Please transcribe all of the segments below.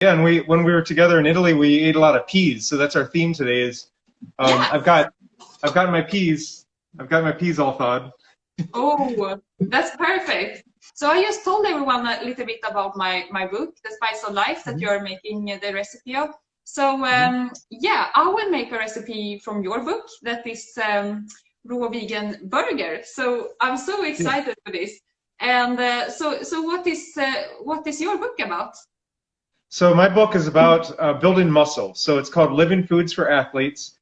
Yeah, and when we were together in Italy, we ate a lot of peas. So that's our theme today. Is Yes. I've got my peas. I've got my peas all thawed. Oh, that's perfect. So I just told everyone a little bit about my book, The Spice of Life, that Mhm, you're making the recipe of. So mhm. yeah, I will make a recipe from your book that is raw vegan burger. So I'm so Yeah. excited for this. And so what is your book about? So my book is about building muscle. So it's called Living Foods for Athletes.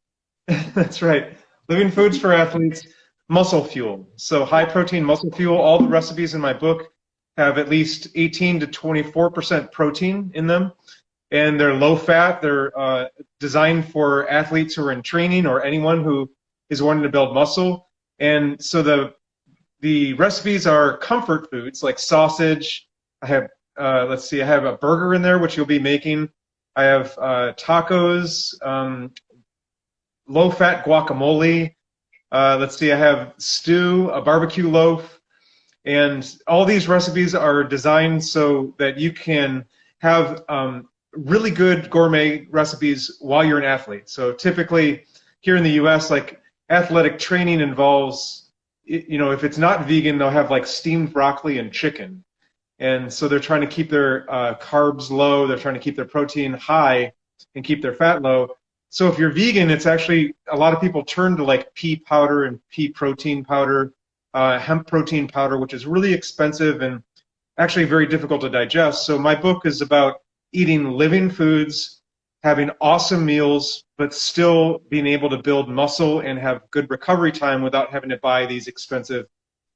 That's right. Living Foods for Athletes, Muscle Fuel. So high Yeah. protein muscle fuel. All the recipes in my book have at least 18 to 24% protein in them, and they're low fat. They're designed for athletes who are in training or anyone who is wanting to build muscle. And so the recipes are comfort foods like sausage. I have let's see, I have a burger in there which you'll be making. I have tacos, low fat guacamole. Let's see, I have stew, a barbecue loaf, and all these recipes are designed so that you can have really good gourmet recipes while you're an athlete. So typically here in the US, like athletic training involves, if it's not vegan, they'll have like steamed broccoli and chicken. And so they're trying to keep their carbs low, they're trying to keep their protein high and keep their fat low. So if you're vegan, it's actually a lot of people turn to like pea powder and pea protein powder, hemp protein powder, which is really expensive and actually very difficult to digest. So my book is about eating living foods, having awesome meals, but still being able to build muscle and have good recovery time without having to buy these expensive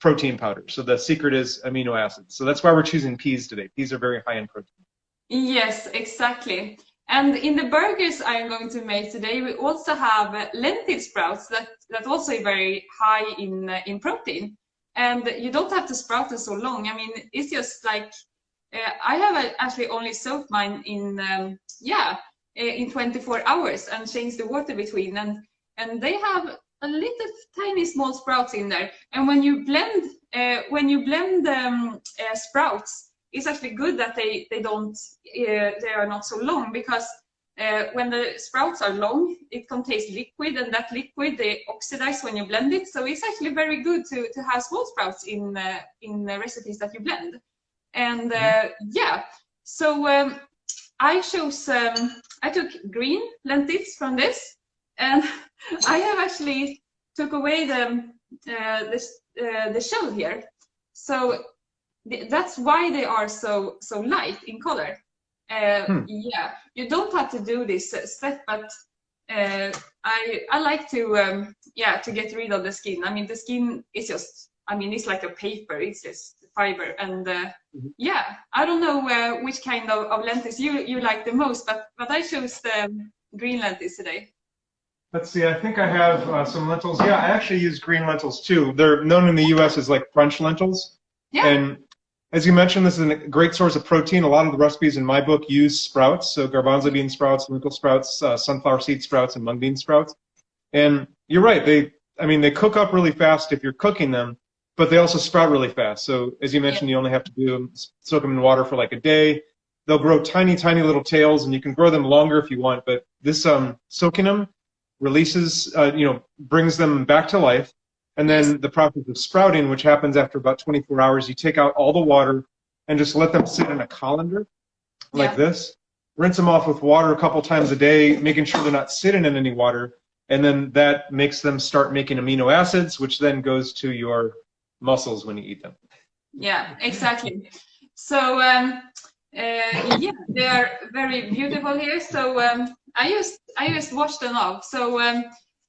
protein powders. So the secret is amino acids. So that's why we're choosing peas today. Peas are very high in protein. Yes, exactly. And in the burgers I am going to make today, we also have lentil sprouts that also are very high in protein. And you don't have to sprout them so long. I mean, it's just like I have actually only soaked mine in yeah in 24 hours and changed the water between, and they have a little tiny small sprouts in there. And when you blend sprouts, it's actually good that they don't they are not so long, because when the sprouts are long, it contains liquid, and that liquid they oxidize when you blend it. So it's actually very good to have small sprouts in recipes that you blend. And Mhm. yeah, so I chose I took green lentils from this, and I have actually took away the shell here. So that's why they are so light in color. Hmm. Yeah, you don't have to do this step, but I like to yeah, to get rid of the skin. I mean, the skin is just, I mean, it's like a paper. It's just fiber, and yeah, I don't know which kind of lentils you like the most, but I chose the green lentils today. Let's see, I think I have some lentils. Yeah, I actually use green lentils too. They're known in the US as like French lentils. Yeah, And as you mentioned, this is a great source of protein. A lot of the recipes in my book use sprouts, so garbanzo bean sprouts, lentil sprouts, sunflower seed sprouts, and mung bean sprouts. And you're right, I mean, they cook up really fast if you're cooking them, but they also sprout really fast. So as you yeah, mentioned, you only have to soak them in water for like a day. They'll grow tiny, tiny little tails, and you can grow them longer if you want. But this soaking them releases, brings them back to life. And yes, then the process of sprouting, which happens after about 24 hours, you take out all the water and just let them sit in a colander like yeah. this. Rinse them off with water a couple times a day, making sure they're not sitting in any water. And then that makes them start making amino acids, which then goes to your muscles when you eat them. Yeah, exactly. So yeah, they are very beautiful here. So I just washed them off. So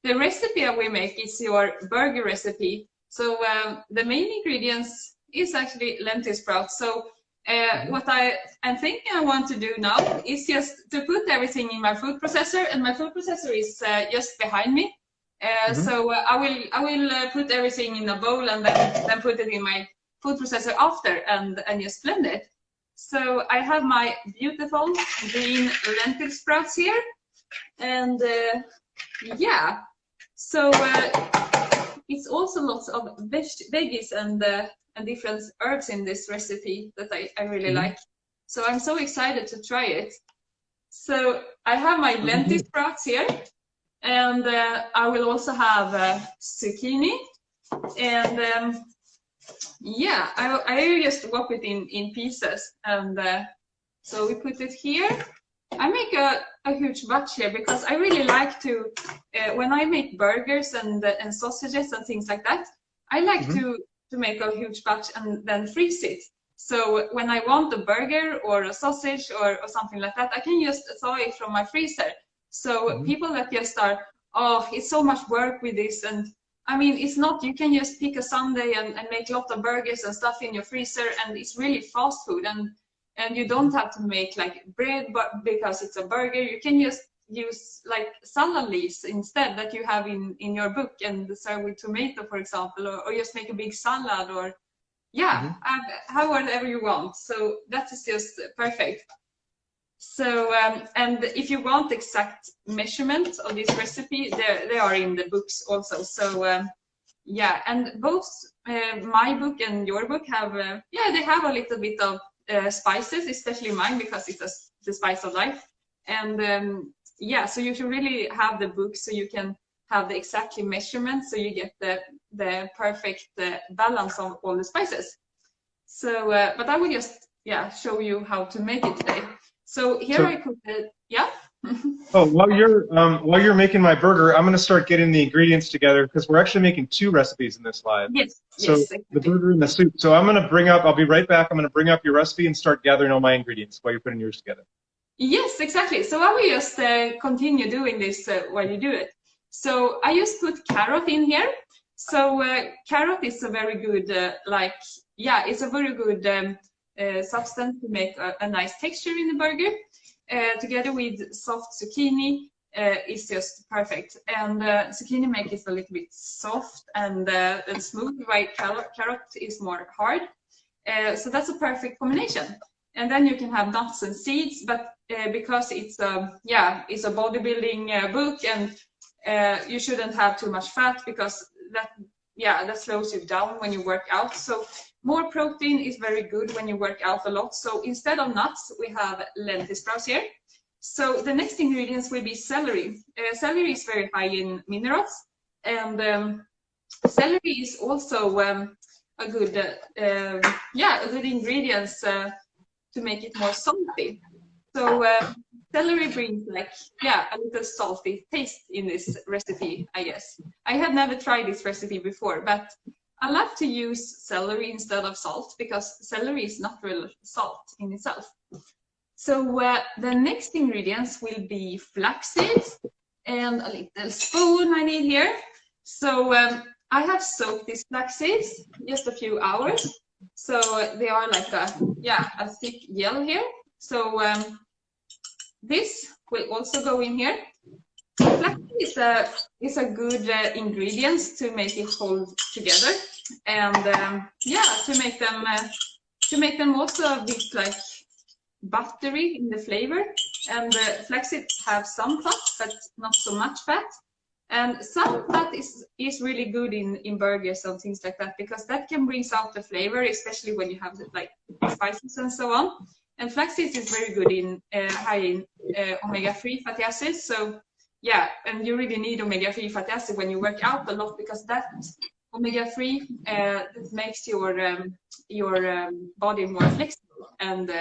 the recipe I will make is your burger recipe. So the main ingredients is actually lentil sprouts. So Mhm. what I am thinking I want to do now is just to put everything in my food processor, and my food processor is just behind me. Mhm. So I will put everything in a bowl, and then put it in my food processor after, and just blend it. So I have my beautiful green lentil sprouts here, and yeah, so it's also lots of veggies and different herbs in this recipe that I really Mhm. like. So I'm so excited to try it. So I have my lentil sprouts here, and I will also have zucchini, and yeah, I just wrap it in pieces, and so we put it here. I make a huge batch here because I really like to, when I make burgers and sausages and things like that, I like to make a huge batch and then freeze it. So when I want a burger or a sausage or something like that, I can just thaw it from my freezer. So people that just are, oh, it's so much work with this, and I mean, it's not, you can just pick a Sunday and make a lot of burgers and stuff in your freezer, and it's really fast food, and you don't have to make like bread but because it's a burger. You can just use like salad leaves instead that you have in your book and serve with tomato, for example, or just make a big salad, or yeah, have whatever you want. So that is just perfect. So and if you want exact measurements of this recipe, they are in the books also. So yeah, and both my book and your book have yeah, they have a little bit of spices, especially mine because it's the spice of life. And yeah, so you should really have the book so you can have the exact measurements, so you get the perfect balance of all the spices. So but I will just show you how to make it today. So here I put the Oh, while you're making my burger, I'm going to start getting the ingredients together because we're actually making 2 recipes in this live. Yes. So exactly. The burger and the soup. So I'm going to bring up. I'll be right back. I'm going to bring up your recipe and start gathering all my ingredients while you're putting yours together. Yes, exactly. So I will just continue doing this while you do it. So I just put carrot in here. So carrot is a very good, it's a very good substance to make a nice texture in the burger. Together with soft zucchini is just perfect. And zucchini makes it a little bit soft and smooth, while carrot is more hard. So that's a perfect combination. And then you can have nuts and seeds, but because it's it's a bodybuilding book, and you shouldn't have too much fat because that slows you down when you work out. So more protein is very good when you work out a lot. So instead of nuts, we have lentil sprouts here. So the next ingredients will be celery. Celery is very high in minerals, and celery is also a good ingredient to make it more salty. So celery brings a little salty taste in this recipe, I guess. I have never tried this recipe before, but I like to use celery instead of salt because celery is not real salt in itself. So the next ingredients will be flax seeds and a little spoon I need here. So I have soaked these flax seeds just a few hours. So they are like a thick gel here. So this will also go in here. Flax is a good ingredient to make it hold together, and to make them also a bit like buttery in the flavor. And flaxseed have some fat, but not so much fat. And some fat is really good in burgers and things like that, because that can bring out the flavor, especially when you have like spices and so on. And flaxseed is very good in high in omega-3 fatty acids. So yeah, and you really need omega-3 fatty acid when you work out a lot, because that omega-3 makes your body more flexible and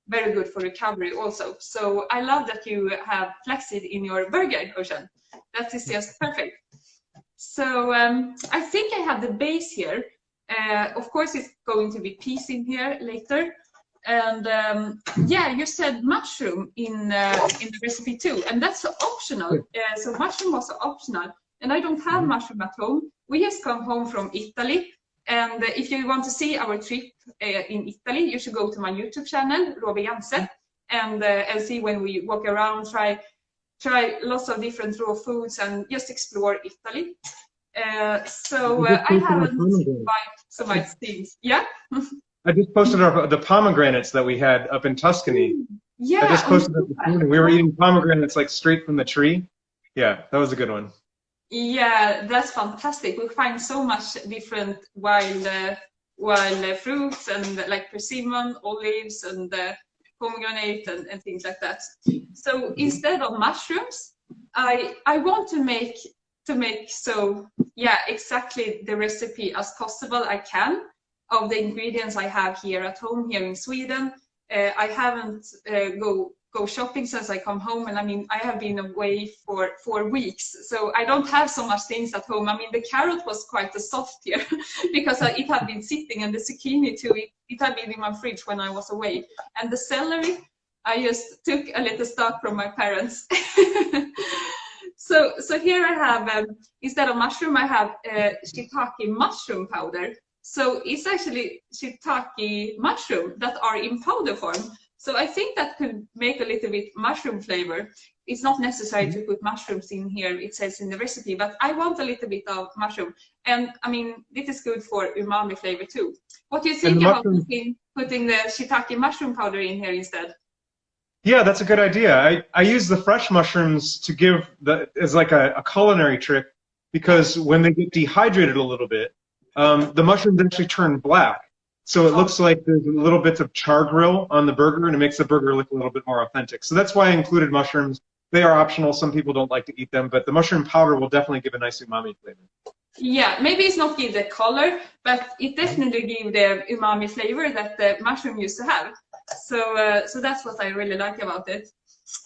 very good for recovery also. So I love that you have flaxseed in your burger, Ocean. That is just perfect. So I think I have the base here. Of course, it's going to be peas in here later. And you said mushroom in the recipe too, and that's optional. So mushroom was optional, and I don't have mushroom at home. We just come home from Italy, and if you want to see our trip in Italy, you should go to my YouTube channel, Robe Janse, and see when we walk around, try lots of different raw foods, and just explore Italy. So I haven't bought so much things. Yeah. I just posted the pomegranates that we had up in Tuscany. Yeah. I just posted that this morning. We were eating pomegranates like straight from the tree. Yeah, that was a good one. Yeah, that's fantastic. We find so much different wild fruits, and like persimmon, olives, and pomegranate and things like that. So instead of mushrooms, I want to make so yeah, exactly the recipe as possible I can of the ingredients I have here at home here in Sweden. I haven't go shopping since I come home, and I mean I have been away for 4 weeks, so I don't have so much things at home. I mean the carrot was quite a soft here because it had been sitting, and the zucchini too, it had been in my fridge when I was away, and the celery I just took a little stock from my parents. So here I have instead of mushroom I have shiitake mushroom powder. So it's actually shiitake mushroom that are in powder form. So I think that could make a little bit mushroom flavor. It's not necessary to put mushrooms in here, it says in the recipe, but I want a little bit of mushroom. And I mean, this is good for umami flavor too. What do you think about putting the shiitake mushroom powder in here instead? Yeah, that's a good idea. I use the fresh mushrooms to give as like a culinary trick, because when they get dehydrated a little bit, the mushrooms actually turn black. So it looks like there's little bits of char grill on the burger, and it makes the burger look a little bit more authentic. So that's why I included mushrooms. They are optional. Some people don't like to eat them, but the mushroom powder will definitely give a nice umami flavor. Yeah, maybe it's not give the color, but it definitely give the umami flavor that the mushroom used to have. So that's what I really like about it.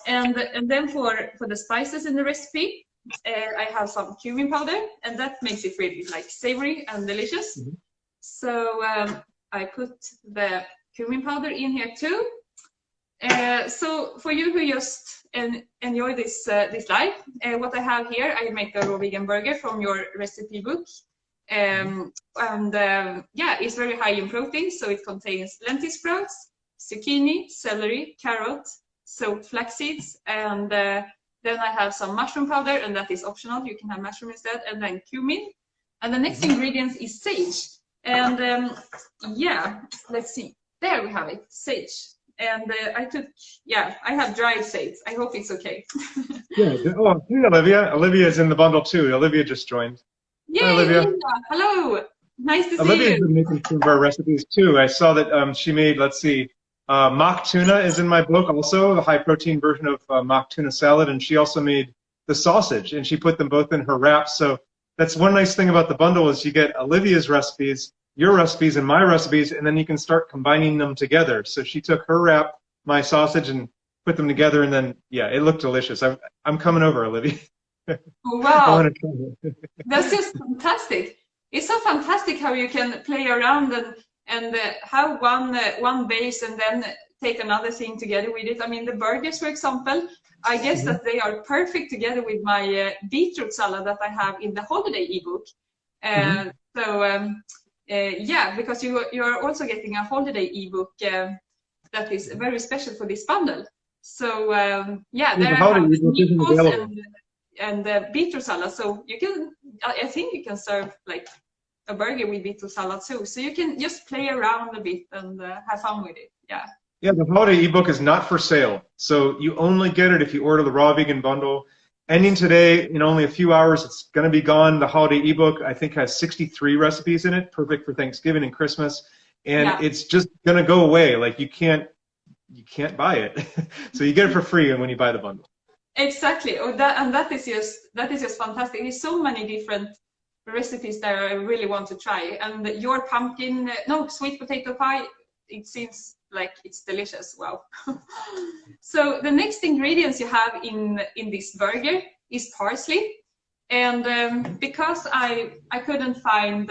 And then for the spices in the recipe, I have some cumin powder, and that makes it really like savory and delicious. Mm-hmm. So I put the cumin powder in here too. So for you who just enjoy this live, what I have here, I make a raw vegan burger from your recipe book. Yeah, it's very high in protein, so it contains lentil sprouts, zucchini, celery, carrot, soaked flax seeds, and then I have some mushroom powder, and that is optional. You can have mushroom instead, and then cumin. And the next ingredient is sage. And yeah, let's see. There we have it, sage. And I have dried sage. I hope it's okay. Yeah. Oh, hey, Olivia. Olivia is in the bundle too. Olivia just joined. Yay, hi, Olivia. Hello. Nice to see you. Olivia's been making some of our recipes too. I saw that she made, let's see, mock tuna is in my book also, the high protein version of mock tuna salad. And she also made the sausage, and she put them both in her wraps. So that's one nice thing about the bundle is you get Olivia's recipes, your recipes, and my recipes, and then you can start combining them together. So she took her wrap, my sausage, and put them together, and then, yeah, it looked delicious. I'm coming over, Olivia. Wow. That's just fantastic. It's so fantastic how you can play around and have one base and then take another thing together with it. I mean, the burgers, for example, I guess that they are perfect together with my beetroot salad that I have in the holiday ebook. Yeah, because you are also getting a holiday ebook that is very special for this bundle. So yeah, there I have meatballs and beetroot salad. So you can, I think you can serve like a burger with beetroot salad too. So you can just play around a bit and have fun with it. Yeah. Yeah, the holiday ebook is not for sale. So you only get it if you order the raw vegan bundle. Ending today, in only a few hours, it's going to be gone. The holiday ebook, I think, has 63 recipes in it, perfect for Thanksgiving and Christmas. And it's just going to go away. Like you can't buy it. So you get it for free when you buy the bundle. Exactly. Oh, that is just fantastic. There's so many different recipes that I really want to try. And your sweet potato pie, it seems like it's delicious. Wow. So the next ingredients you have in this burger is parsley, and because I couldn't find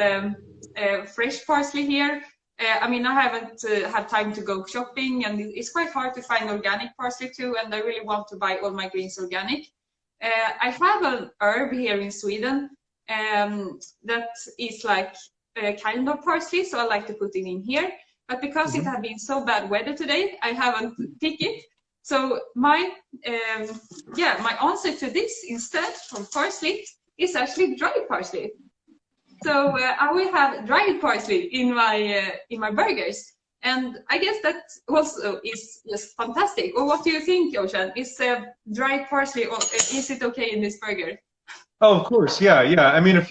fresh parsley here, I mean, I haven't had time to go shopping, and it's quite hard to find organic parsley too, and I really want to buy all my greens organic. I have an herb here in Sweden that is like a kind of parsley, so I like to put it in here. But because it had been so bad weather today, I haven't picked it. So my answer to this instead from parsley is actually dried parsley. So I will have dried parsley in my burgers, and I guess that also is just fantastic. Or what do you think, Ocean? Is dried parsley, or is it okay in this burger? Oh, of course, yeah. I mean, if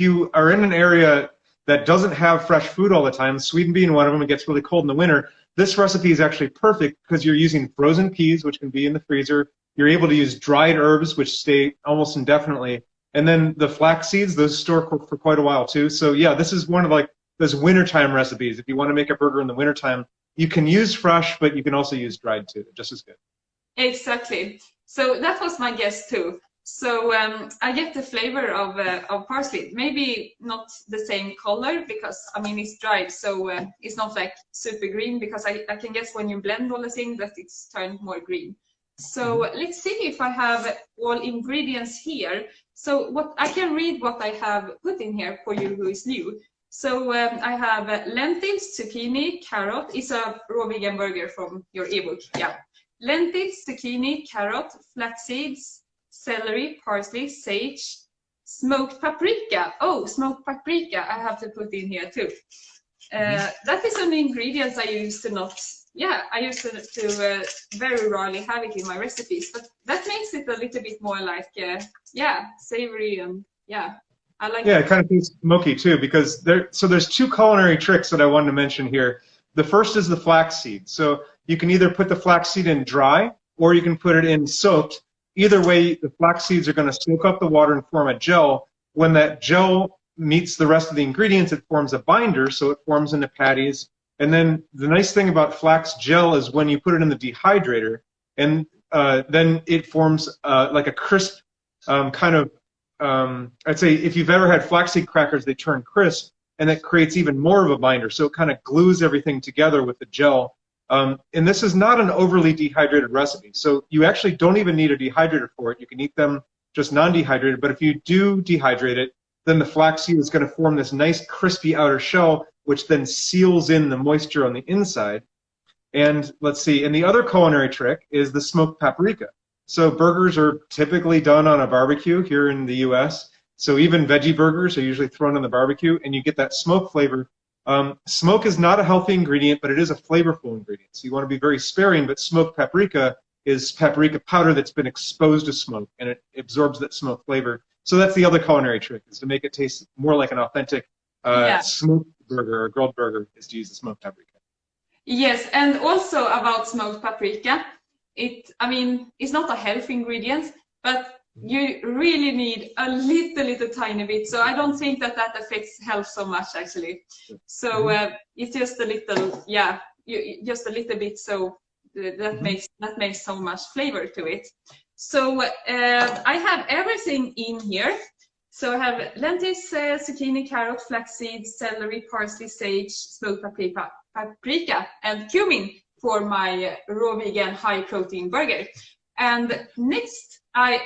you are in an area that doesn't have fresh food all the time, Sweden being one of them, it gets really cold in the winter, this recipe is actually perfect because you're using frozen peas, which can be in the freezer. You're able to use dried herbs, which stay almost indefinitely. And then the flax seeds, those store for quite a while too. So yeah, this is one of like those wintertime recipes. If you want to make a burger in the wintertime, you can use fresh, but you can also use dried too, just as good. Exactly. So that was my guess too. So I get the flavor of parsley. Maybe not the same color because I mean it's dried, so it's not like super green. Because I can guess when you blend all the things that it's turned more green. So let's see if I have all ingredients here. So what I can read what I have put in here for you who is new. So I have lentils, zucchini, carrot. It's a raw vegan burger from your ebook. Yeah. Lentils, zucchini, carrot, flax seeds, celery, parsley, sage, smoked paprika. Oh, smoked paprika I have to put in here too. That is an ingredient I used to not, I used to very rarely have it in my recipes, but that makes it a little bit more like, savory and I like it. It kind of tastes smoky too, because there's two culinary tricks that I wanted to mention here. The first is the flax seed. So you can either put the flax seed in dry or you can put it in soaked. Either way, the flax seeds are going to soak up the water and form a gel. When that gel meets the rest of the ingredients, it forms a binder, so it forms into patties. And then the nice thing about flax gel is when you put it in the dehydrator, and then it forms like a crisp kind of, I'd say if you've ever had flaxseed crackers, they turn crisp, and that creates even more of a binder. So it kind of glues everything together with the gel. And this is not an overly dehydrated recipe. So you actually don't even need a dehydrator for it. You can eat them just non-dehydrated. But if you do dehydrate it, then the flaxseed is going to form this nice crispy outer shell, which then seals in the moisture on the inside. And let's see, and the other culinary trick is the smoked paprika. So burgers are typically done on a barbecue here in the US. So even veggie burgers are usually thrown on the barbecue, and you get that smoke flavor. Smoke is not a healthy ingredient, but it is a flavorful ingredient. So you want to be very sparing, but smoked paprika is paprika powder that's been exposed to smoke, and it absorbs that smoke flavor. So that's the other culinary trick, is to make it taste more like an authentic smoked burger or grilled burger, is to use the smoked paprika. Yes, and also about smoked paprika, it's not a healthy ingredient, but you really need a little tiny bit. So I don't think that affects health so much actually. So it's just a little, just a little bit. So that makes so much flavor to it. So I have everything in here. So I have lentils, zucchini, carrot, flax seeds, celery, parsley, sage, smoked paprika, and cumin for my raw vegan high protein burger. And next I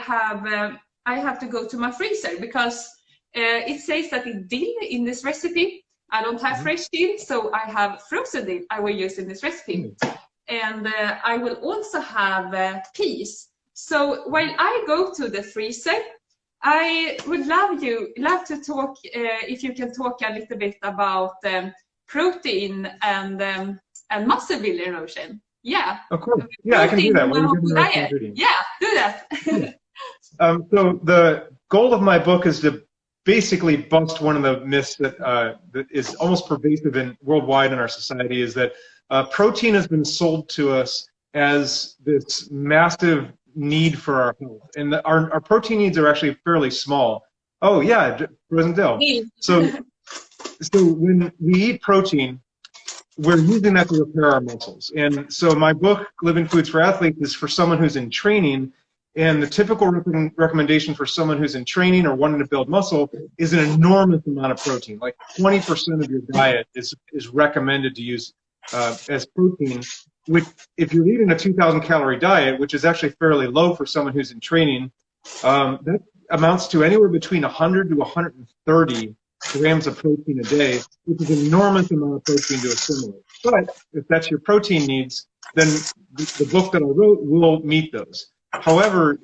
have to go to my freezer because it says that it's dill in this recipe. I don't have fresh dill, so I have frozen dill I will use in this recipe. And I will also have peas. So while I go to the freezer, I would love to talk, if you can talk a little bit about protein and muscle building, Roshan. Yeah. Of course. Yeah, I can do that. Do that. So the goal of my book is to basically bust one of the myths that is almost pervasive worldwide in our society, is that protein has been sold to us as this massive need for our health. And our protein needs are actually fairly small. Oh, yeah, frozen dill. So when we eat protein, we're using that to repair our muscles. And so my book, Living Foods for Athletes, is for someone who's in training. And the typical recommendation for someone who's in training or wanting to build muscle is an enormous amount of protein. Like 20% of your diet is recommended to use as protein, which if you're eating a 2,000 calorie diet, which is actually fairly low for someone who's in training, that amounts to anywhere between 100 to 130 grams of protein a day, which is an enormous amount of protein to assimilate. But if that's your protein needs, then the book that I wrote will meet those. However,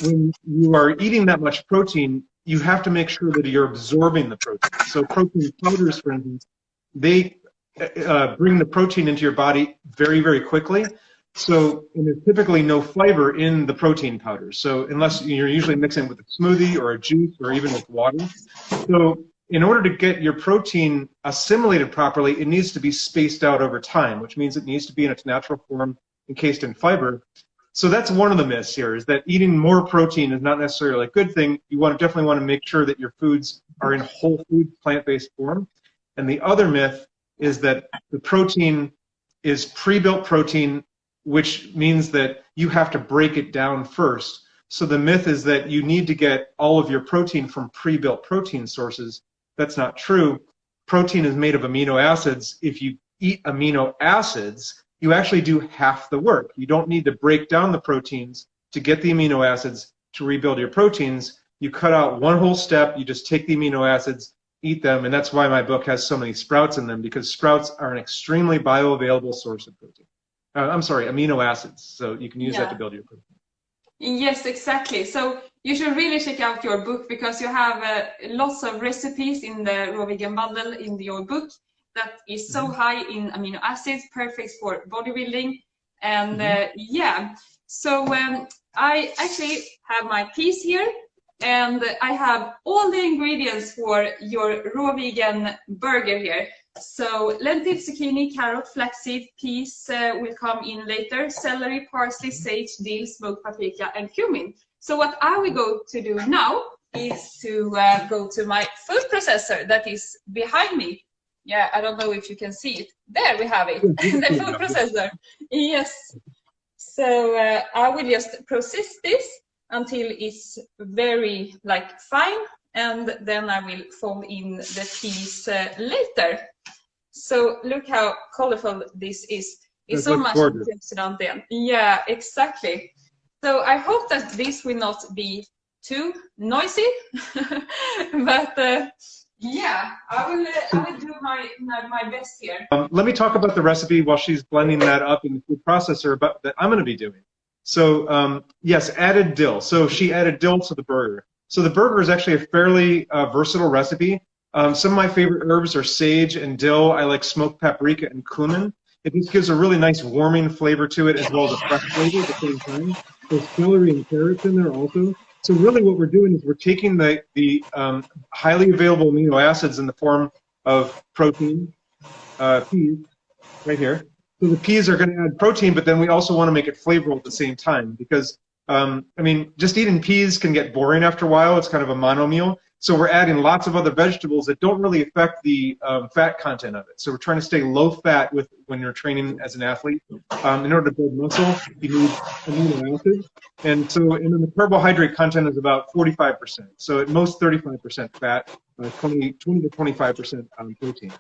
when you are eating that much protein, you have to make sure that you're absorbing the protein. So protein powders, for instance, they bring the protein into your body very, very quickly. So and there's typically no flavor in the protein powders. So unless you're usually mixing it with a smoothie or a juice or even with water. So in order to get your protein assimilated properly, it needs to be spaced out over time, which means it needs to be in its natural form, encased in fiber. So that's one of the myths here, is that eating more protein is not necessarily a good thing. You definitely want to make sure that your foods are in whole food, plant-based form. And the other myth is that the protein is pre-built protein, which means that you have to break it down first. So the myth is that you need to get all of your protein from pre-built protein sources. That's not true. Protein is made of amino acids. If you eat amino acids, you actually do half the work. You don't need to break down the proteins to get the amino acids to rebuild your proteins. You cut out one whole step, you just take the amino acids, eat them, and that's why my book has so many sprouts in them, because sprouts are an extremely bioavailable source of protein. I'm sorry, amino acids, so you can use that to build your protein. Yes, exactly. So you should really check out your book, because you have lots of recipes in the Raw Vegan Bundle in your book that is so high in amino acids, perfect for bodybuilding. And yeah, so I actually have my peas here, and I have all the ingredients for your raw vegan burger here. So lentil, zucchini, carrot, flaxseed, peas will come in later, celery, parsley, sage, dill, smoked paprika, and cumin. So what I will go to do now is to go to my food processor that is behind me. Yeah, I don't know if you can see it. There we have it, the food processor. Yes. So I will just process this until it's very fine, and then I will fold in the peas later. So look how colorful this is. It's so much antioxidant. Yeah, exactly. So I hope that this will not be too noisy, but yeah, I will do my best here. Let me talk about the recipe while she's blending that up in the food processor that I'm going to be doing. So yes, added dill. So she added dill to the burger. So the burger is actually a fairly versatile recipe. Some of my favorite herbs are sage and dill. I like smoked paprika and cumin. It just gives a really nice warming flavor to it, as well as a fresh flavor at the same time. There's celery and carrots in there also. So really what we're doing is we're taking the highly available amino acids in the form of protein, peas, right here. So the peas are going to add protein, but then we also want to make it flavorful at the same time, because, I mean, just eating peas can get boring after a while. It's kind of a mono meal. So we're adding lots of other vegetables that don't really affect the fat content of it. So we're trying to stay low fat when you're training as an athlete. In order to build muscle, you need amino acids. And then the carbohydrate content is about 45%. So at most 35% fat, 20 to 25% protein.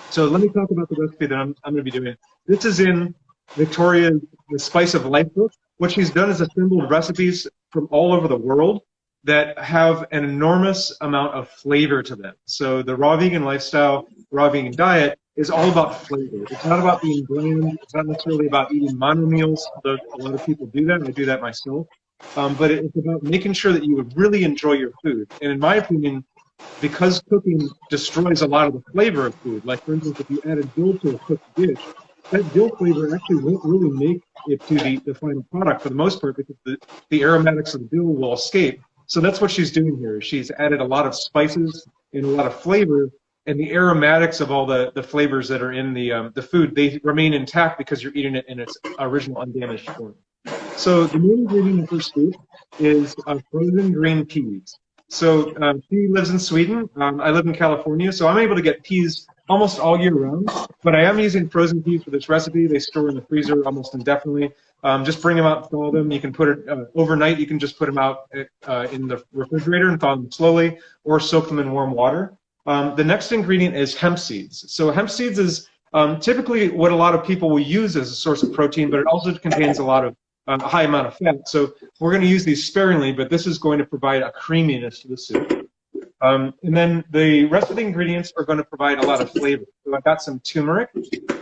So let me talk about the recipe that I'm going to be doing. This is in Victoria's The Spice of Life book. What she's done is assembled recipes from all over the world that have an enormous amount of flavor to them. So the raw vegan lifestyle, raw vegan diet is all about flavor. It's not about being bland. It's not necessarily about eating mono meals, although a lot of people do that. I do that myself. But it's about making sure that you would really enjoy your food. And in my opinion, because cooking destroys a lot of the flavor of food, like for instance, if you added dill to a cooked dish, that dill flavor actually won't really make it to the final product for the most part, because the aromatics of the dill will escape. So that's what she's doing here. She's added a lot of spices and a lot of flavor, and the aromatics of all the flavors that are in the food, they remain intact because you're eating it in its original undamaged form. So the main ingredient in her soup is frozen green peas. So she lives in Sweden. I live in California, so I'm able to get peas almost all year round. But I am using frozen peas for this recipe. They store in the freezer almost indefinitely. Just bring them out, thaw them. You can put it overnight. You can just put them out in the refrigerator and thaw them slowly, or soak them in warm water. The next ingredient is hemp seeds. So hemp seeds is typically what a lot of people will use as a source of protein, but it also contains a lot of a high amount of fat. So we're going to use these sparingly, but this is going to provide a creaminess to the soup. And then the rest of the ingredients are going to provide a lot of flavor. So I've got some turmeric.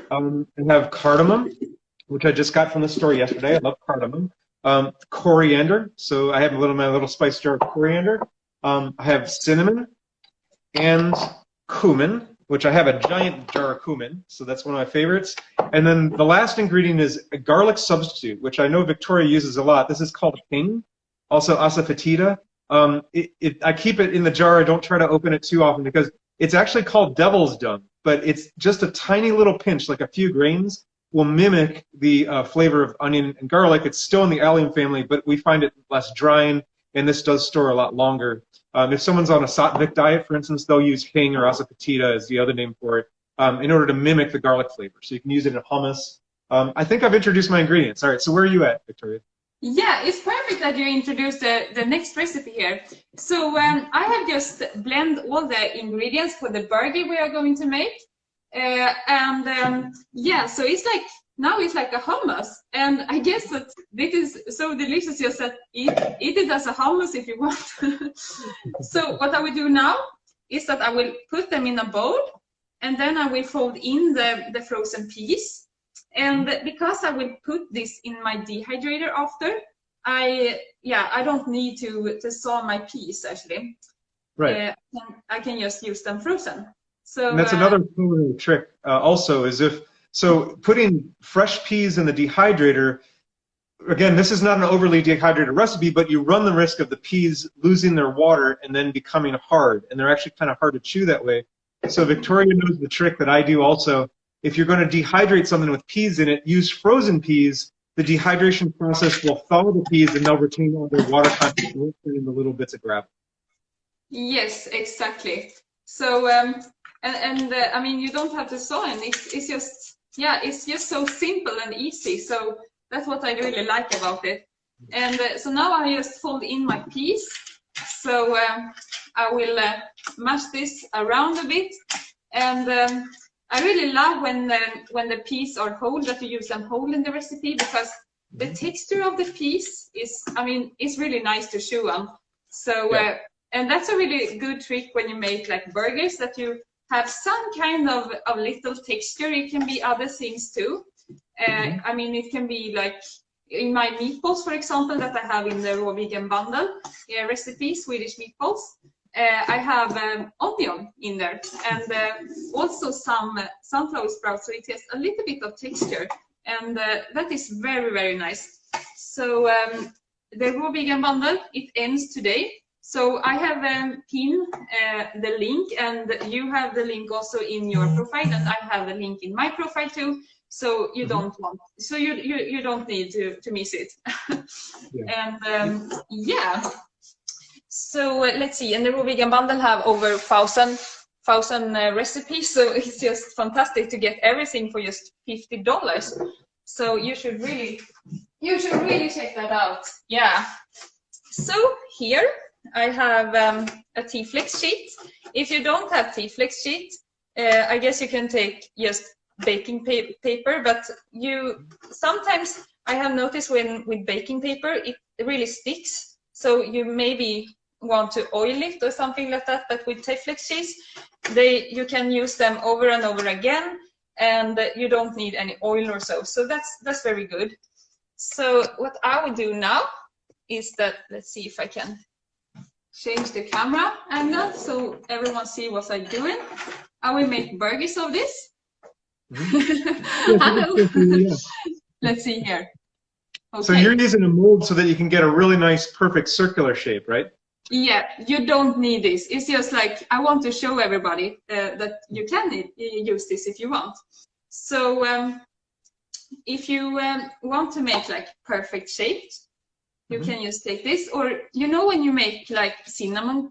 I have cardamom, which I just got from the store yesterday. I love cardamom. Coriander. So I have my little spice jar of coriander. I have cinnamon and cumin, which I have a giant jar of cumin, so that's one of my favorites. And then the last ingredient is a garlic substitute, which I know Victoria uses a lot. This is called ping, also asafoetida. I keep it in the jar. I don't try to open it too often, because It's actually called devil's dung, but it's just a tiny little pinch, like a few grains, will mimic the flavor of onion and garlic. It's still in the allium family, but we find it less drying, and this does store a lot longer. If someone's on a Sattvic diet, for instance, they'll use hing or asafoetida as the other name for it in order to mimic the garlic flavor. So you can use it in hummus. I think I've introduced my ingredients. All right, so where are you at, Victoria? Yeah, it's perfect that you introduced the next recipe here. So I have just blend all the ingredients for the burger we are going to make. Yeah, so it's like, now it's like a hummus. And I guess that this is so delicious, just that eat it as a hummus if you want. So what I will do now is that I will put them in a bowl, and then I will fold in the frozen peas. And because I will put this in my dehydrator after, I don't need to thaw my peas actually. Right. I can just use them frozen. So and that's another culinary trick also, is so putting fresh peas in the dehydrator, again, this is not an overly dehydrated recipe, but you run the risk of the peas losing their water and then becoming hard, and they're actually kind of hard to chew that way. So Victoria knows the trick that I do also. If you're going to dehydrate something with peas in it, use frozen peas. The dehydration process will thaw the peas and they'll retain all their water content in the little bits of gravel. Yes, exactly. So, I mean, you don't have to thaw, and it's just, yeah, it's just so simple and easy. So that's what I really like about it. And so now I just fold in my peas. So I will mash this around a bit, and I really love when the peas are whole, that you use them whole in the recipe, because the texture of the peas is, I mean, it's really nice to chew on. So, yeah. And that's a really good trick when you make like burgers, that you have some kind of little texture. It can be other things too. I mean, it can be like in my meatballs, for example, that I have in the raw vegan bundle recipe, Swedish meatballs. I have onion in there, and also some sunflower sprouts, so it has a little bit of texture, and that is very, very nice. So the raw vegan bundle, it ends today. So I have pinned the link, and you have the link also in your profile, and I have the link in my profile too. So you don't want, so you don't need to miss it. Yeah. And yeah. So let's see, and the raw vegan bundle have over 1,000 recipes, so it's just fantastic to get everything for just $50. So you should really check that out. Yeah. So here I have a T-Flex sheet. If you don't have T-Flex sheet, I guess you can take just baking paper, but sometimes I have noticed with baking paper it really sticks. So you maybe want to oil it or something like that, but with T-Flex sheets, you can use them over and over again, and you don't need any oil or so. So that's very good. So what I will do now is that, let's see if I can change the camera angle so everyone see what I'm doing. I will make burgers of this. Hello. Let's see here. Okay. So you're using a mold so that you can get a really nice, perfect circular shape, right? Yeah, you don't need this. It's just like, I want to show everybody that you can use this if you want. So if you want to make like perfect shaped, you can just take this, or you know when you make like cinnamon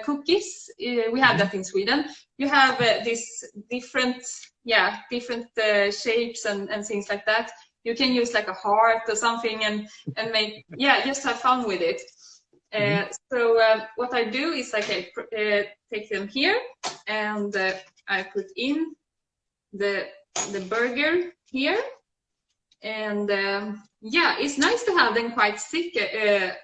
cookies, we have that in Sweden. You have this different shapes and things like that. You can use like a heart or something and make, just have fun with it. So what I do is I can take them here, and I put in the burger here, and it's nice to have them quite thick,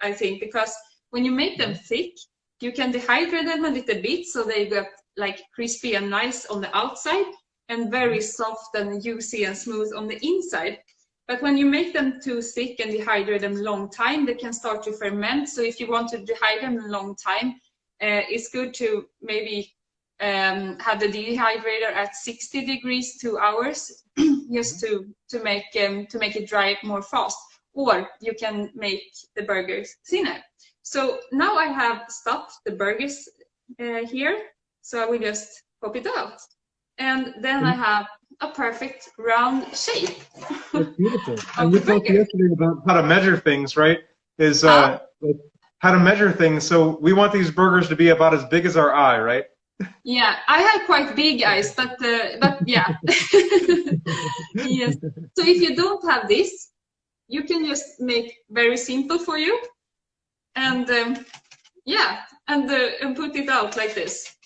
I think, because when you make them thick, you can dehydrate them a little bit so they get like crispy and nice on the outside and very soft and juicy and smooth on the inside. But when you make them too thick and dehydrate them a long time, they can start to ferment. So if you want to dehydrate them a long time, it's good to maybe have the dehydrator at 60 degrees 2 hours, just to make it dry more fast. Or you can make the burgers thinner. So now I have stuffed the burgers here. So I will just pop it out. And then I have a perfect round shape. That's beautiful. And we talked yesterday about how to measure things, right? Like how to measure things. So we want these burgers to be about as big as our eye, right? Yeah, I have quite big eyes, but yeah. Yes. So if you don't have this, you can just make very simple for you, and yeah, and put it out like this.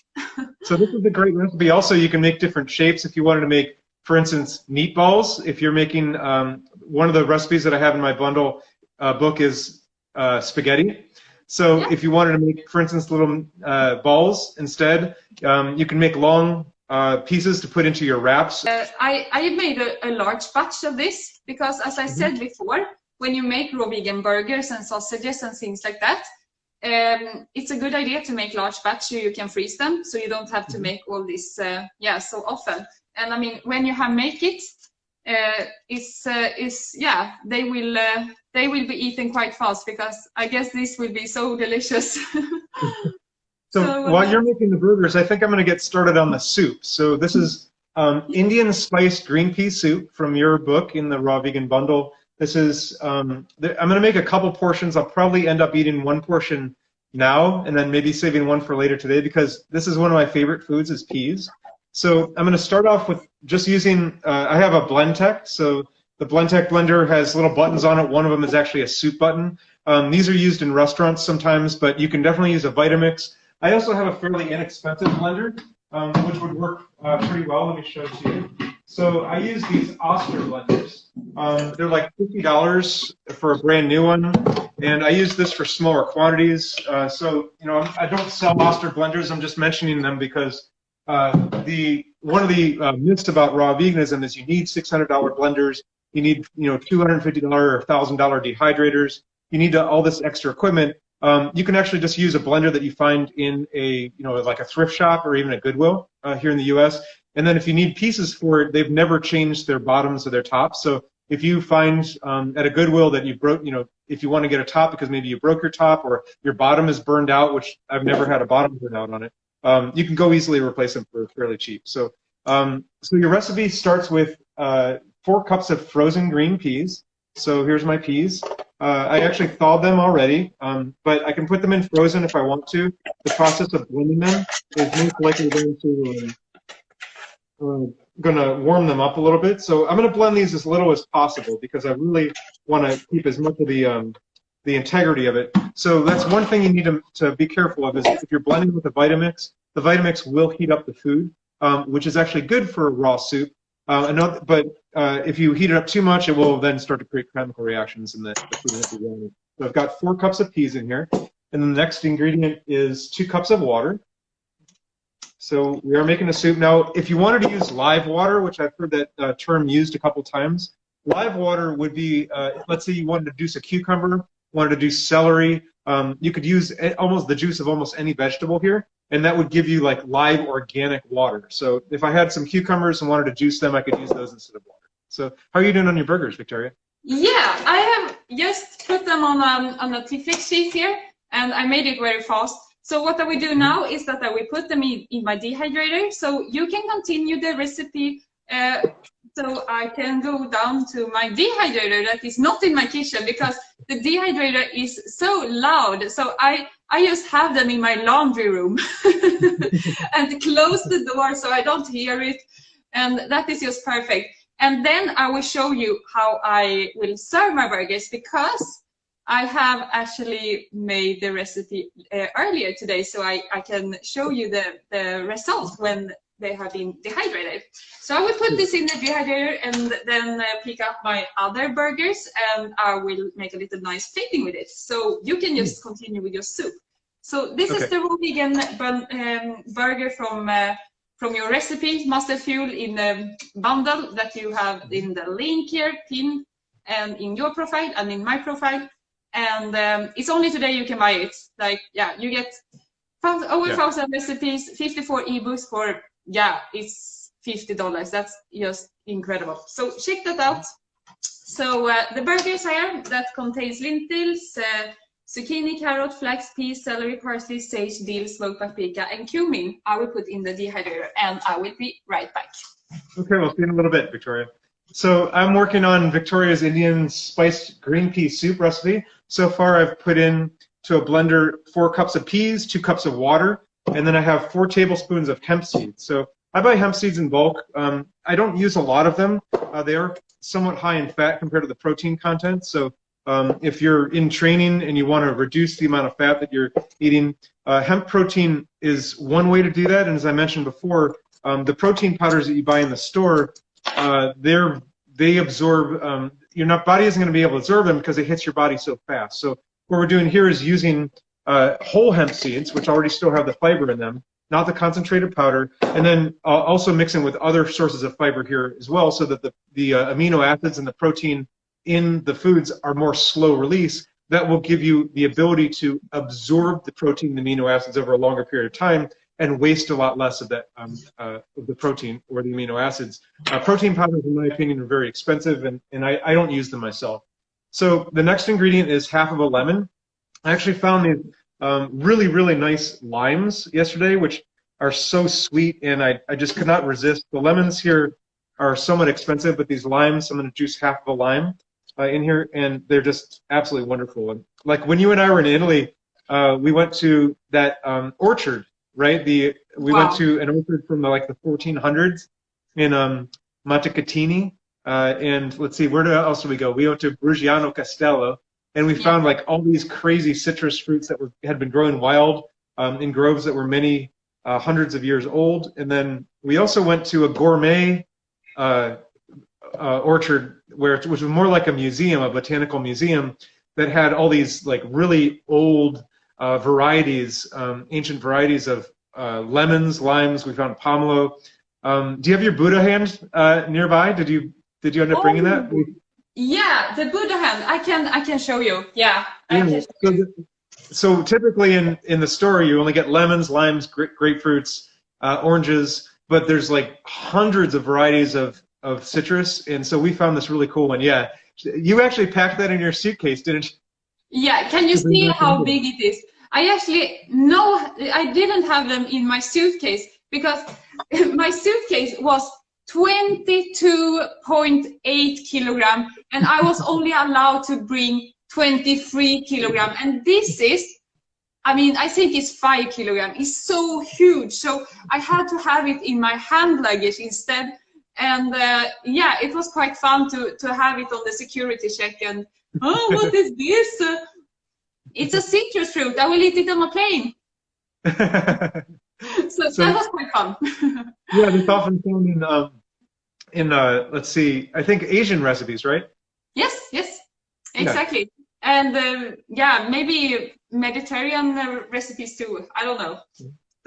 So this is a great recipe. Also, you can make different shapes if you wanted to make, for instance, meatballs. If you're making, one of the recipes that I have in my bundle book is spaghetti. So if you wanted to make, for instance, little balls instead, you can make long pieces to put into your wraps. I made a large batch of this because, as I said before, when you make raw vegan burgers and sausages and things like that, it's a good idea to make large batch so you can freeze them, so you don't have to make all this so often. And I mean, when you make it, they will be eaten quite fast, because I guess this will be so delicious. So while you're making the burgers, I think I'm going to get started on the soup. So this is Indian spiced green pea soup from your book in the Raw Vegan Bundle. This is, I'm going to make a couple portions. I'll probably end up eating one portion now and then maybe saving one for later today, because this is one of my favorite foods is peas. So I'm going to start off with just using, I have a Blendtec. So the Blendtec blender has little buttons on it. One of them is actually a soup button. These are used in restaurants sometimes, but you can definitely use a Vitamix. I also have a fairly inexpensive blender, which would work pretty well. Let me show it to you. So I use these Oster blenders. They're like $50 for a brand new one, and I use this for smaller quantities. So I don't sell Oster blenders. I'm just mentioning them because one of the myths about raw veganism is you need $600 blenders. You need $250 or $1,000 dehydrators. You need all this extra equipment. You can actually just use a blender that you find in a like a thrift shop or even a Goodwill here in the U.S. And then if you need pieces for it, they've never changed their bottoms or their tops. So if you find at a Goodwill that you broke, if you want to get a top because maybe you broke your top or your bottom is burned out, which I've never had a bottom burned out on it, you can go easily replace them for fairly cheap. So so your recipe starts with 4 cups of frozen green peas. So here's my peas. I actually thawed them already, but I can put them in frozen if I want to. The process of blending them is most likely going to warm them up a little bit. So I'm going to blend these as little as possible because I really want to keep as much of the integrity of it. So that's one thing you need to be careful of is if you're blending with the Vitamix will heat up the food, which is actually good for a raw soup. But if you heat it up too much, it will then start to create chemical reactions in the food that you're running. So I've got 4 cups of peas in here. And the next ingredient is 2 cups of water. So we are making a soup. Now, if you wanted to use live water, which I've heard that term used a couple times, live water would be, let's say you wanted to juice a cucumber, wanted to juice celery, you could use almost the juice of almost any vegetable here, and that would give you like live organic water. So if I had some cucumbers and wanted to juice them, I could use those instead of water. So how are you doing on your burgers, Victoria? Yeah, I have just put them on a Tiflex sheet here, and I made it very fast. So what I will do now is that I will put them in my dehydrator. So you can continue the recipe. So I can go down to my dehydrator that is not in my kitchen because the dehydrator is so loud. So I just have them in my laundry room and close the door so I don't hear it. And that is just perfect. And then I will show you how I will serve my burgers because I have actually made the recipe earlier today, so I can show you the result when they have been dehydrated. So I will put this in the dehydrator and then pick up my other burgers, and I will make a little nice filling with it. So you can just continue with your soup. So this is the raw vegan burger from your recipe, Mustard Fuel, in the bundle that you have in the link here, pinned, and in your profile and in my profile. And it's only today you can buy it. Like, yeah, you get over 1,000 recipes, 54 ebooks for, it's $50. That's just incredible. So check that out. So the burgers here, that contains lentils, zucchini, carrot, flax, peas, celery, parsley, sage, dill, smoked paprika, and cumin. I will put in the dehydrator, and I will be right back. Okay, we'll see you in a little bit, Victoria. So I'm working on Victoria's Indian spiced green pea soup recipe. So far I've put in to a blender 4 cups of peas, 2 cups of water, and then I have 4 tablespoons of hemp seeds. So I buy hemp seeds in bulk. I don't use a lot of them. They are somewhat high in fat compared to the protein content. So if you're in training and you want to reduce the amount of fat that you're eating, hemp protein is one way to do that. And as I mentioned before, the protein powders that you buy in the store, they absorb, your body isn't going to be able to absorb them because it hits your body so fast. So what we're doing here is using whole hemp seeds, which already still have the fiber in them, not the concentrated powder, and then also mixing with other sources of fiber here as well, so that the amino acids and the protein in the foods are more slow release. That will give you the ability to absorb the protein and amino acids over a longer period of time and waste a lot less of that of the protein or the amino acids. Protein powders, in my opinion, are very expensive, and I don't use them myself. So the next ingredient is half of a lemon. I actually found these really, really nice limes yesterday, which are so sweet, and I just could not resist. The lemons here are somewhat expensive, but these limes, I'm going to juice half of a lime in here, and they're just absolutely wonderful. And like when you and I were in Italy, we went to that orchard, right? We went to an orchard from the 1400s in Montecatini, and let's see, where else did we go? We went to Brugiano Castello, and we found like all these crazy citrus fruits that had been growing wild in groves that were many hundreds of years old. And then we also went to a gourmet orchard which was more like a museum, a botanical museum, that had all these like really old varieties, ancient varieties of lemons, limes. We found pomelo. Do you have your Buddha hand nearby? Did you end up bringing that? Yeah, the Buddha hand. I can show you. Yeah. So typically in the store you only get lemons, limes, grapefruits, oranges, but there's like hundreds of varieties of citrus, and so we found this really cool one. Yeah, you actually packed that in your suitcase, didn't you? Yeah, can you see how big it is? I didn't have them in my suitcase because my suitcase was 22.8 kilogram, and I was only allowed to bring 23 kilogram, and this is, I think it's 5 kilogram. It's so huge, so I had to have it in my hand luggage instead. And yeah, it was quite fun to have it on the security check. And what is this? It's a citrus fruit. I will eat it on a plane. so that was quite fun. Yeah, it's often found in let's see, I think Asian recipes, right? Yes, exactly. Yeah. And yeah, maybe Mediterranean recipes too. I don't know.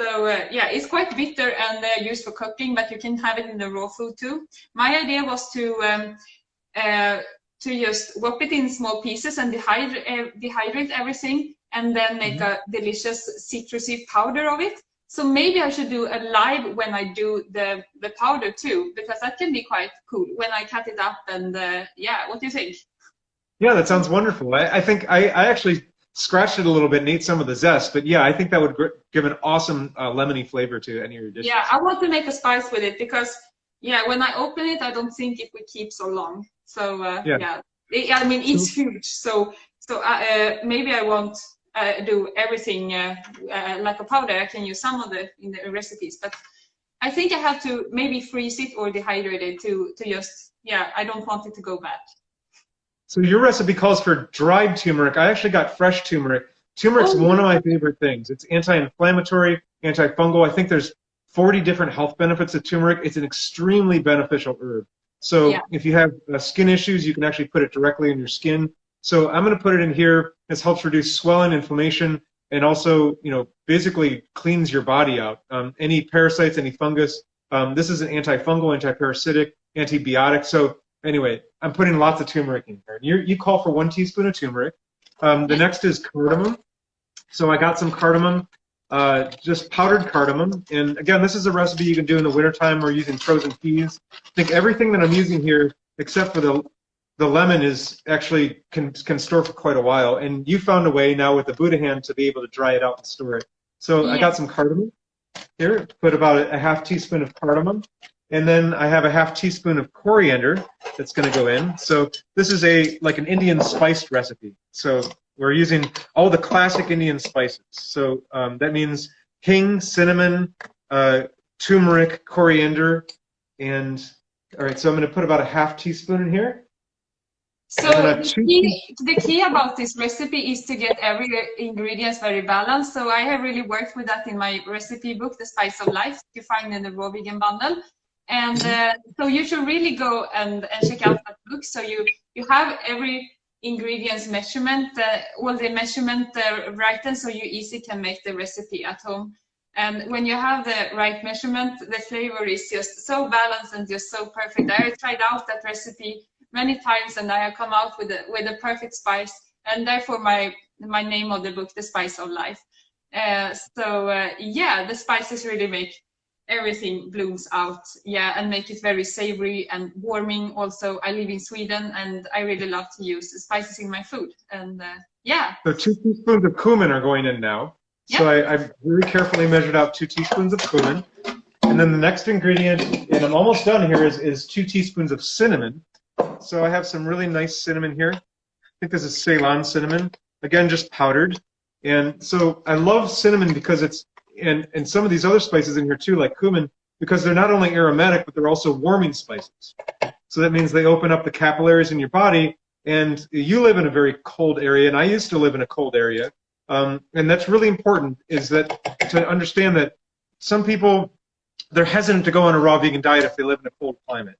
So yeah, it's quite bitter and used for cooking, but you can have it in the raw food too. My idea was to just whop it in small pieces and dehydrate everything, and then make a delicious citrusy powder of it. So maybe I should do a live when I do the powder too, because that can be quite cool when I cut it up. And yeah, what do you think? Yeah, that sounds wonderful. I think I actually scratched it a little bit and ate some of the zest, but yeah, I think that would give an awesome lemony flavor to any of your dishes. Yeah, I want to make a spice with it because, yeah, when I open it, I don't think it would keep so long. So yeah, it's huge. So maybe I won't do everything like a powder. I can use some of it in the recipes, but I think I have to maybe freeze it or dehydrate it to just, yeah, I don't want it to go bad. So your recipe calls for dried turmeric. I actually got fresh turmeric. Turmeric's one of my favorite things. It's anti-inflammatory, antifungal. I think there's 40 different health benefits of turmeric. It's an extremely beneficial herb. So if you have skin issues, you can actually put it directly in your skin. So I'm going to put it in here. This helps reduce swelling, inflammation, and also, basically cleans your body out. Any parasites, any fungus. This is an antifungal, antiparasitic, antibiotic. So anyway, I'm putting lots of turmeric in here. You call for 1 teaspoon of turmeric. The next is cardamom. So I got some cardamom, just powdered cardamom. And again, this is a recipe you can do in the wintertime or using frozen peas. I think everything that I'm using here, except for the the lemon is actually can store for quite a while. And you found a way now with the Buddha hand to be able to dry it out and store it. So I got some cardamom here. Put about a half teaspoon of cardamom. And then I have a half teaspoon of coriander that's going to go in. So this is like an Indian spiced recipe. So we're using all the classic Indian spices. So that means hing, cinnamon, turmeric, coriander, and all right. So I'm going to put about a half teaspoon in here. So the key about this recipe is to get every ingredients very balanced. So I have really worked with that in my recipe book, The Spice of Life, you find in the Raw Vegan Bundle. And so you should really go and check out that book. So you have every ingredients measurement, all the measurement written, so you easily can make the recipe at home. And when you have the right measurement, the flavor is just so balanced and just so perfect. I tried out that recipe many times, and I have come out with a perfect spice, and therefore my name of the book, The Spice of Life. Yeah, the spices really make everything blooms out, yeah, and make it very savory and warming. Also, I live in Sweden, and I really love to use spices in my food, and yeah. So 2 teaspoons of cumin are going in now. So I've very carefully measured out 2 teaspoons of cumin. And then the next ingredient, and I'm almost done here, is 2 teaspoons of cinnamon. So I have some really nice cinnamon here. I think this is Ceylon cinnamon. Again, just powdered. And so I love cinnamon because it's, and some of these other spices in here too, like cumin, because they're not only aromatic, but they're also warming spices. So that means they open up the capillaries in your body. And you live in a very cold area, and I used to live in a cold area. And that's really important, is that to understand that some people, they're hesitant to go on a raw vegan diet if they live in a cold climate.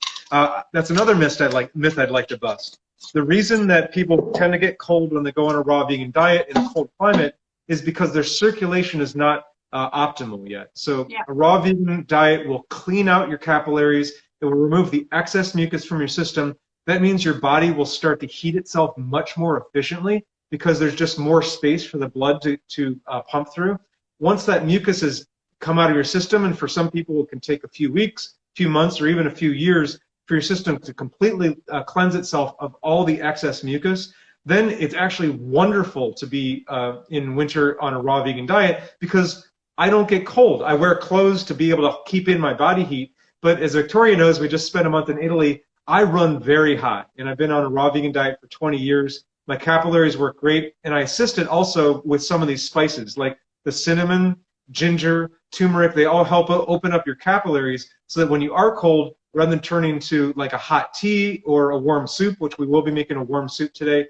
That's another myth I'd like to bust. The reason that people tend to get cold when they go on a raw vegan diet in a cold climate is because their circulation is not optimal yet. So a raw vegan diet will clean out your capillaries. It will remove the excess mucus from your system. That means your body will start to heat itself much more efficiently, because there's just more space for the blood to pump through. Once that mucus has come out of your system, and for some people it can take a few weeks, few months, or even a few years for your system to completely cleanse itself of all the excess mucus, then it's actually wonderful to be in winter on a raw vegan diet, because I don't get cold. I wear clothes to be able to keep in my body heat, but as Victoria knows, we just spent a month in Italy, I run very hot, and I've been on a raw vegan diet for 20 years. My capillaries work great, and I assist it also with some of these spices, like the cinnamon, ginger, turmeric. They all help open up your capillaries so that when you are cold, rather than turning to like a hot tea or a warm soup, which we will be making a warm soup today,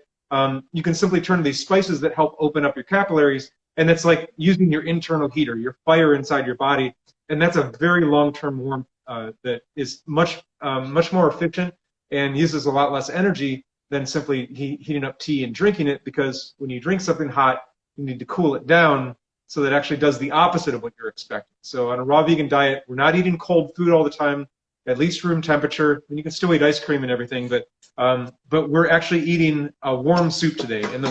you can simply turn to these spices that help open up your capillaries, and it's like using your internal heater, your fire inside your body, and that's a very long-term warmth that is much more efficient and uses a lot less energy than simply heating up tea and drinking it, because when you drink something hot, you need to cool it down so that it actually does the opposite of what you're expecting. So on a raw vegan diet, we're not eating cold food all the time, at least room temperature. And you can still eat ice cream and everything, but we're actually eating a warm soup today, and the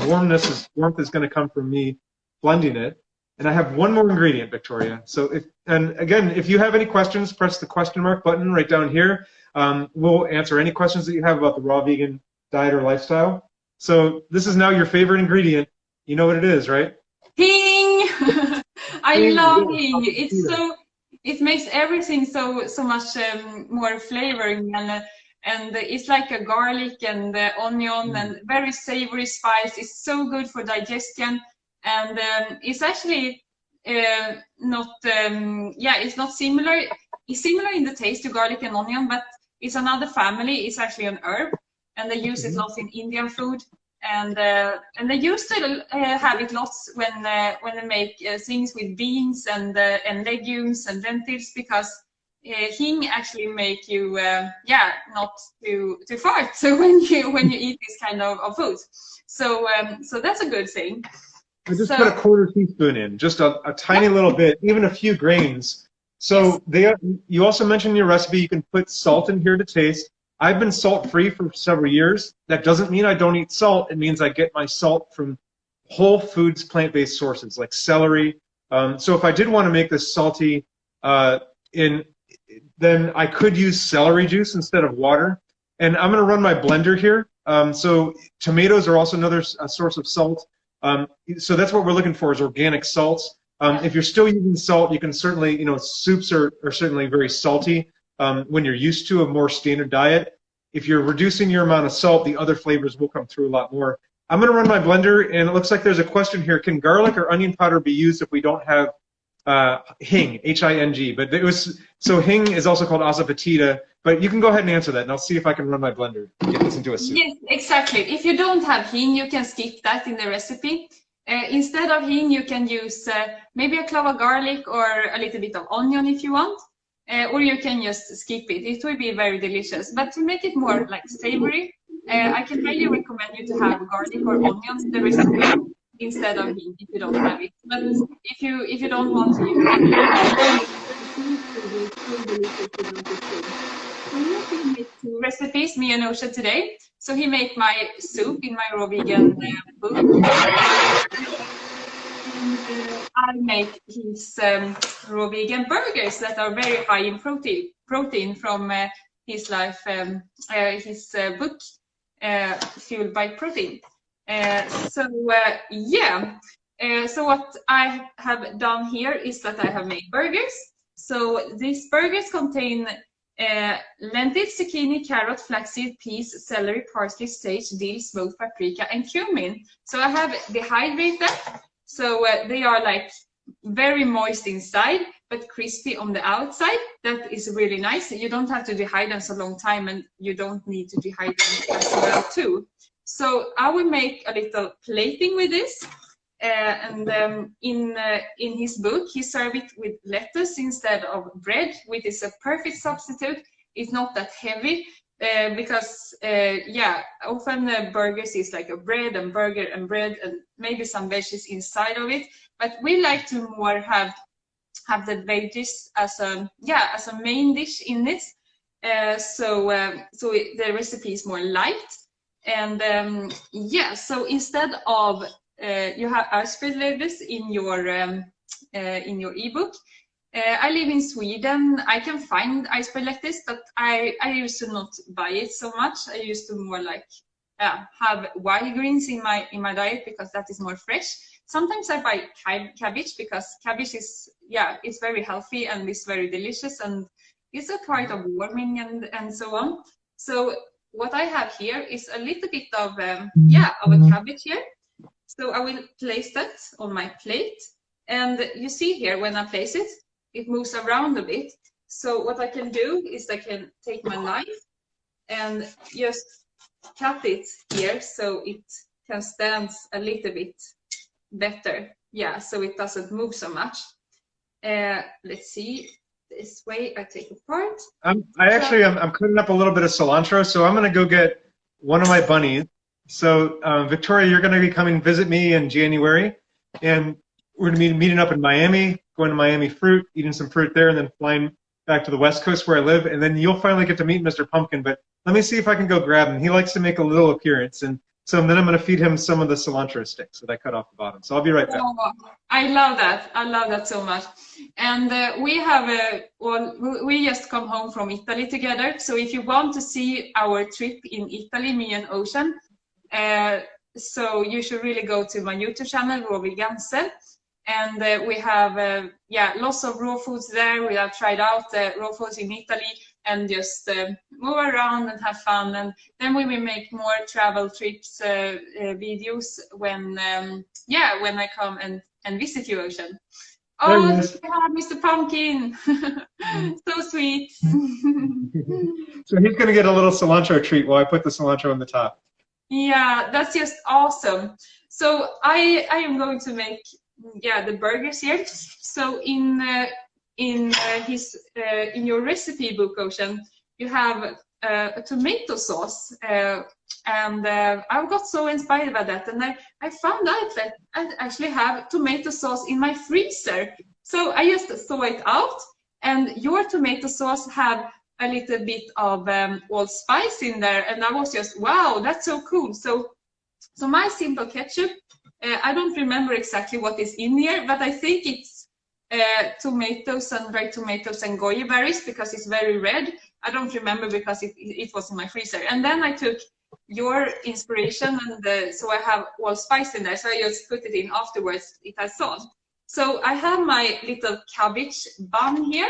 warmth is going to come from me blending it. And I have one more ingredient, Victoria. So if you have any questions, press the question mark button right down here. We'll answer any questions that you have about the raw vegan diet or lifestyle. So this is now your favorite ingredient. You know what it is, right? Hing! I love hing. It makes everything so much more flavoring, and it's like a garlic and onion and very savory spice. It's so good for digestion, and it's actually it's not similar. It's similar in the taste to garlic and onion, but it's another family. It's actually an herb, and they use it lots in Indian food, and they used to have it lots when they make things with beans and legumes and lentils, because hing actually make you not to fart. So when you eat this kind of food, so that's a good thing. I just put a quarter teaspoon in, just a tiny little bit, even a few grains. So you also mentioned in your recipe you can put salt in here to taste. I've been salt-free for several years. That doesn't mean I don't eat salt. It means I get my salt from whole foods, plant-based sources like celery. So if I did want to make this salty, then I could use celery juice instead of water. And I'm going to run my blender here. So tomatoes are also another source of salt. So that's what we're looking for, is organic salts. If you're still using salt, you can certainly, soups are certainly very salty when you're used to a more standard diet. If you're reducing your amount of salt, the other flavors will come through a lot more. I'm going to run my blender, and it looks like there's a question here. Can garlic or onion powder be used if we don't have hing, H-I-N-G? But so hing is also called asafoetida, but you can go ahead and answer that, and I'll see if I can run my blender and get this into a soup. Yes, exactly. If you don't have hing, you can skip that in the recipe. Instead of hing, you can use maybe a clove of garlic or a little bit of onion if you want, or you can just skip it. It will be very delicious. But to make it more like savory, I can highly recommend you to have garlic or onions in the recipe instead of hing if you don't have it. But if you don't want to use it, we're going to make two recipes, me and Osha, today. So he made my soup in my raw vegan book. And I make his raw vegan burgers that are very high in protein from his life, his book, Fueled by Protein. So what I have done here is that I have made burgers. So these burgers contain lentils, zucchini, carrot, flaxseed, peas, celery, parsley, sage, dill, smoked paprika, and cumin. So I have dehydrated them. So they are like very moist inside, but crispy on the outside. That is really nice. You don't have to dehydrate them so long time, and you don't need to dehydrate them as well too. So I will make a little plating with this. In his book, he served it with lettuce instead of bread, which is a perfect substitute. It's not that heavy because, often burgers is like a bread and burger and bread and maybe some veggies inside of it. But we like to more have the veggies as a main dish in it. So the recipe is more light. And so instead of you have iceberg lettuce in your ebook. I live in Sweden. I can find iceberg lettuce, but I used to not buy it so much. I used to more like have wild greens in my diet because that is more fresh. Sometimes I buy cabbage because cabbage is it's very healthy and it's very delicious and it's a quite of warming and so on. So what I have here is a little bit of a cabbage here. So I will place that on my plate, and you see here when I place it, it moves around a bit. So what I can do is I can take my knife and just cut it here so it can stand a little bit better. Yeah, so it doesn't move so much. Let's see. This way I take apart. I'm cutting up a little bit of cilantro, so I'm going to go get one of my bunnies. So, Victoria, you're going to be coming visit me in January, and we're going to be meeting up in Miami, going to Miami Fruit, eating some fruit there, and then flying back to the West Coast where I live, and then you'll finally get to meet Mr. Pumpkin, but let me see if I can go grab him. He likes to make a little appearance, and so then I'm going to feed him some of the cilantro sticks that I cut off the bottom. So I'll be right back. Oh, I love that. I love that so much. And we just come home from Italy together, so if you want to see our trip in Italy, me and Ocean, so you should really go to my YouTube channel, Raw Veganse, and we have lots of raw foods there. We have tried out raw foods in Italy and just move around and have fun, and then we will make more travel trips videos when I come and visit you, Ocean. Oh, Mr. Pumpkin, so sweet. So he's going to get a little cilantro treat while I put the cilantro on the top. Yeah, that's just awesome. So I am going to make the burgers here. So in your recipe book, Ocean, you have a tomato sauce, and I got so inspired by that, and I found out that I actually have tomato sauce in my freezer. So I just throw it out, and your tomato sauce have a little bit of allspice in there, and I was just, wow, that's so cool. So my simple ketchup, I don't remember exactly what is in here, but I think it's tomatoes and dried tomatoes and goji berries because it's very red. I don't remember because it was in my freezer. And then I took your inspiration, and so I have all spice in there. So I just put it in afterwards. It has salt. So I have my little cabbage bun here,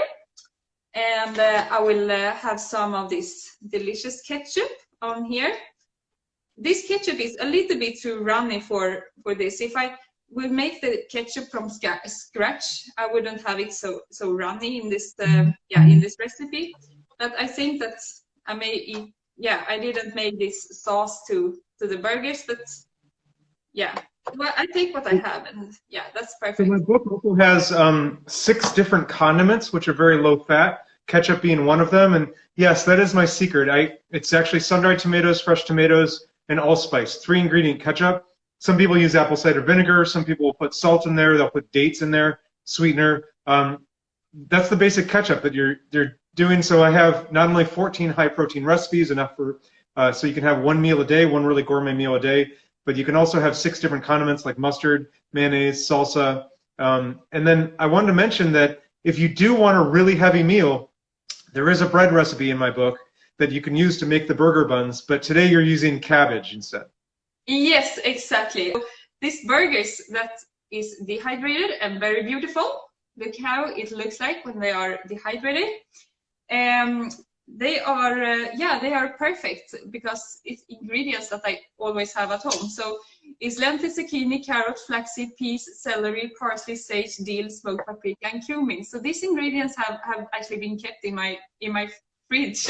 and I will have some of this delicious ketchup on here. This ketchup is a little bit too runny for this. If I will make the ketchup from scratch, I wouldn't have it so runny in this in this recipe. But I think that I may I didn't make this sauce to the burgers, but yeah. Well, I take what I have, and yeah, that's perfect. So my book also has 6 different condiments, which are very low fat, ketchup being one of them. And yes, that is my secret. It's actually sun-dried tomatoes, fresh tomatoes, and allspice, 3-ingredient ketchup. Some people use apple cider vinegar. Some people will put salt in there. They'll put dates in there, sweetener. That's the basic ketchup that they're doing. So I have not only 14 high-protein recipes, enough for so you can have 1 meal a day, 1 really gourmet meal a day. But you can also have 6 different condiments like mustard, mayonnaise, salsa. And then I wanted to mention that if you do want a really heavy meal, there is a bread recipe in my book that you can use to make the burger buns. But today you're using cabbage instead. Yes, exactly. This burgers that is dehydrated and very beautiful. Look how it looks like when they are dehydrated. They are perfect because it's ingredients that I always have at home. So it's lentil, zucchini, carrot, flaxseed, peas, celery, parsley, sage, dill, smoked paprika, and cumin. So these ingredients have actually been kept in my fridge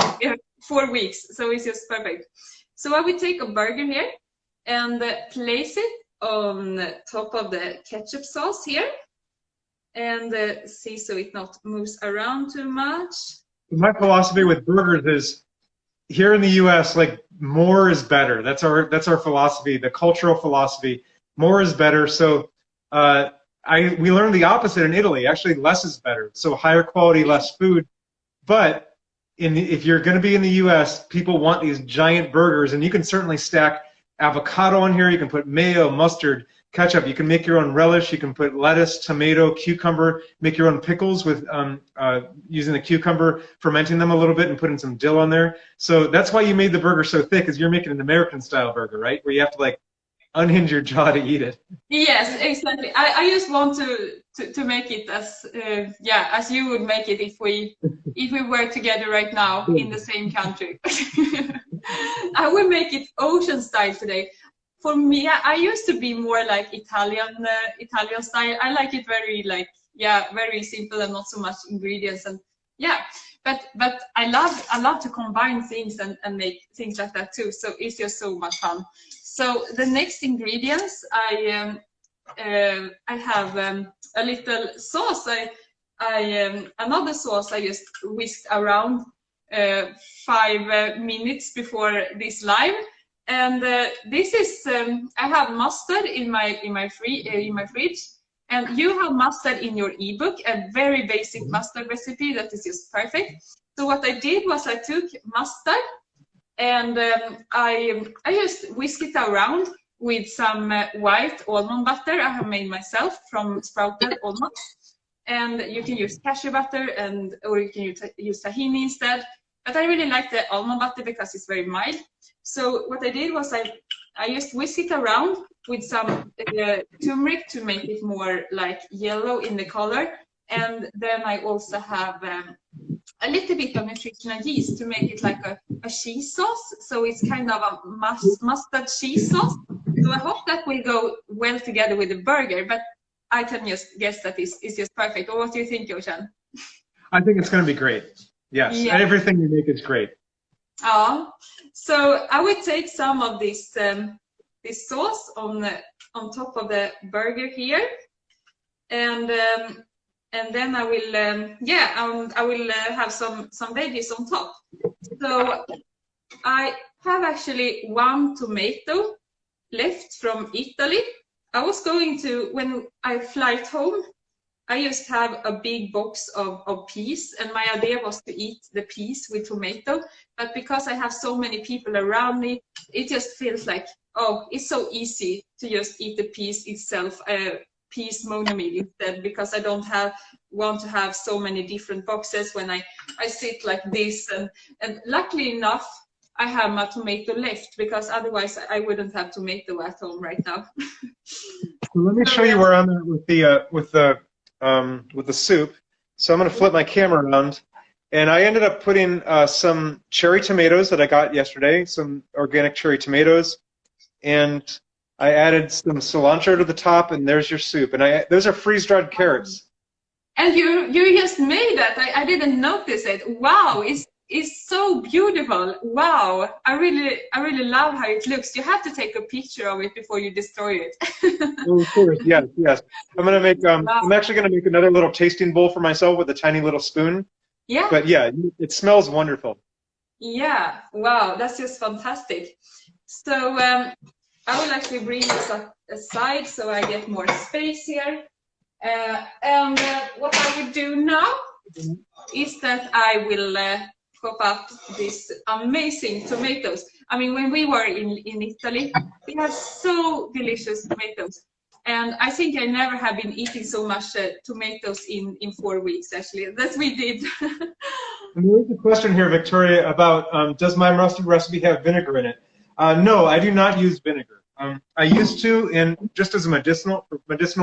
4 weeks. So it's just perfect. So I will take a burger here and place it on top of the ketchup sauce here, and see so it not moves around too much. My philosophy with burgers is, here in the U.S., like, more is better. That's our philosophy, the cultural philosophy. More is better. So we learned the opposite in Italy. Actually, less is better. So higher quality, less food. But if you're going to be in the U.S., people want these giant burgers, and you can certainly stack avocado on here. You can put mayo, mustard, ketchup. You can make your own relish. You can put lettuce, tomato, cucumber. Make your own pickles with using the cucumber, fermenting them a little bit, and putting some dill on there. So that's why you made the burger so thick, is you're making an American-style burger, right? Where you have to like unhinge your jaw to eat it. Yes, exactly. I just want to make it as you would make it if we were together right now in the same country. I will make it ocean style today. For me, I used to be more like Italian style. I like it very very simple and not so much ingredients, and but I love to combine things and make things like that too. So it's just so much fun. So the next ingredients, I have a little sauce. Another sauce I just whisked around 5 minutes before this live. And this is I have mustard in my fridge, and you have mustard in your ebook, a very basic mustard recipe that is just perfect. So what I did was I took mustard and I just whisked it around with some white almond butter I have made myself from sprouted almonds, and you can use cashew butter or you can use tahini instead. But I really like the almond butter because it's very mild. So what I did was I just whisked it around with some turmeric to make it more like yellow in the color. And then I also have a little bit of nutritional yeast to make it like a cheese sauce. So it's kind of a mustard cheese sauce. So I hope that will go well together with the burger. But I can just guess that it's just perfect. Or what do you think, Joshan? I think it's going to be great. Yes, yeah. Everything you make is great. So I will take some of this sauce on top of the burger here, and then I will I will have some veggies on top. So I have actually 1 tomato left from Italy. I was going to, when I fly home, I just have a big box of peas, and my idea was to eat the peas with tomato. But because I have so many people around me, it just feels like, oh, it's so easy to just eat the peas itself, peas monomeal instead, because I don't want to have so many different boxes when I sit like this. And luckily enough, I have my tomato left, because otherwise I wouldn't have tomato at home right now. So let me show you where I'm at with the soup. So I'm going to flip my camera around, and I ended up putting some cherry tomatoes that I got yesterday, some organic cherry tomatoes, and I added some cilantro to the top, and there's your soup. And those are freeze-dried carrots. And you just made that. I didn't notice it. Wow, it's so beautiful. Wow, I really love how it looks. You have to take a picture of it before you destroy it. Oh, of course, yes, yes. I'm gonna make. I'm actually gonna make another little tasting bowl for myself with a tiny little spoon. Yeah. But yeah, it smells wonderful. Yeah. Wow, that's just fantastic. So I will actually bring this aside so I get more space here. And what I will do now is that I will chop up these amazing tomatoes. I mean, when we were in Italy, we had so delicious tomatoes. And I think I never have been eating so much tomatoes in 4 weeks, actually. That we did. And there is a question here, Victoria, about does my mustard recipe have vinegar in it? No, I do not use vinegar. I used to, and just as a medicinal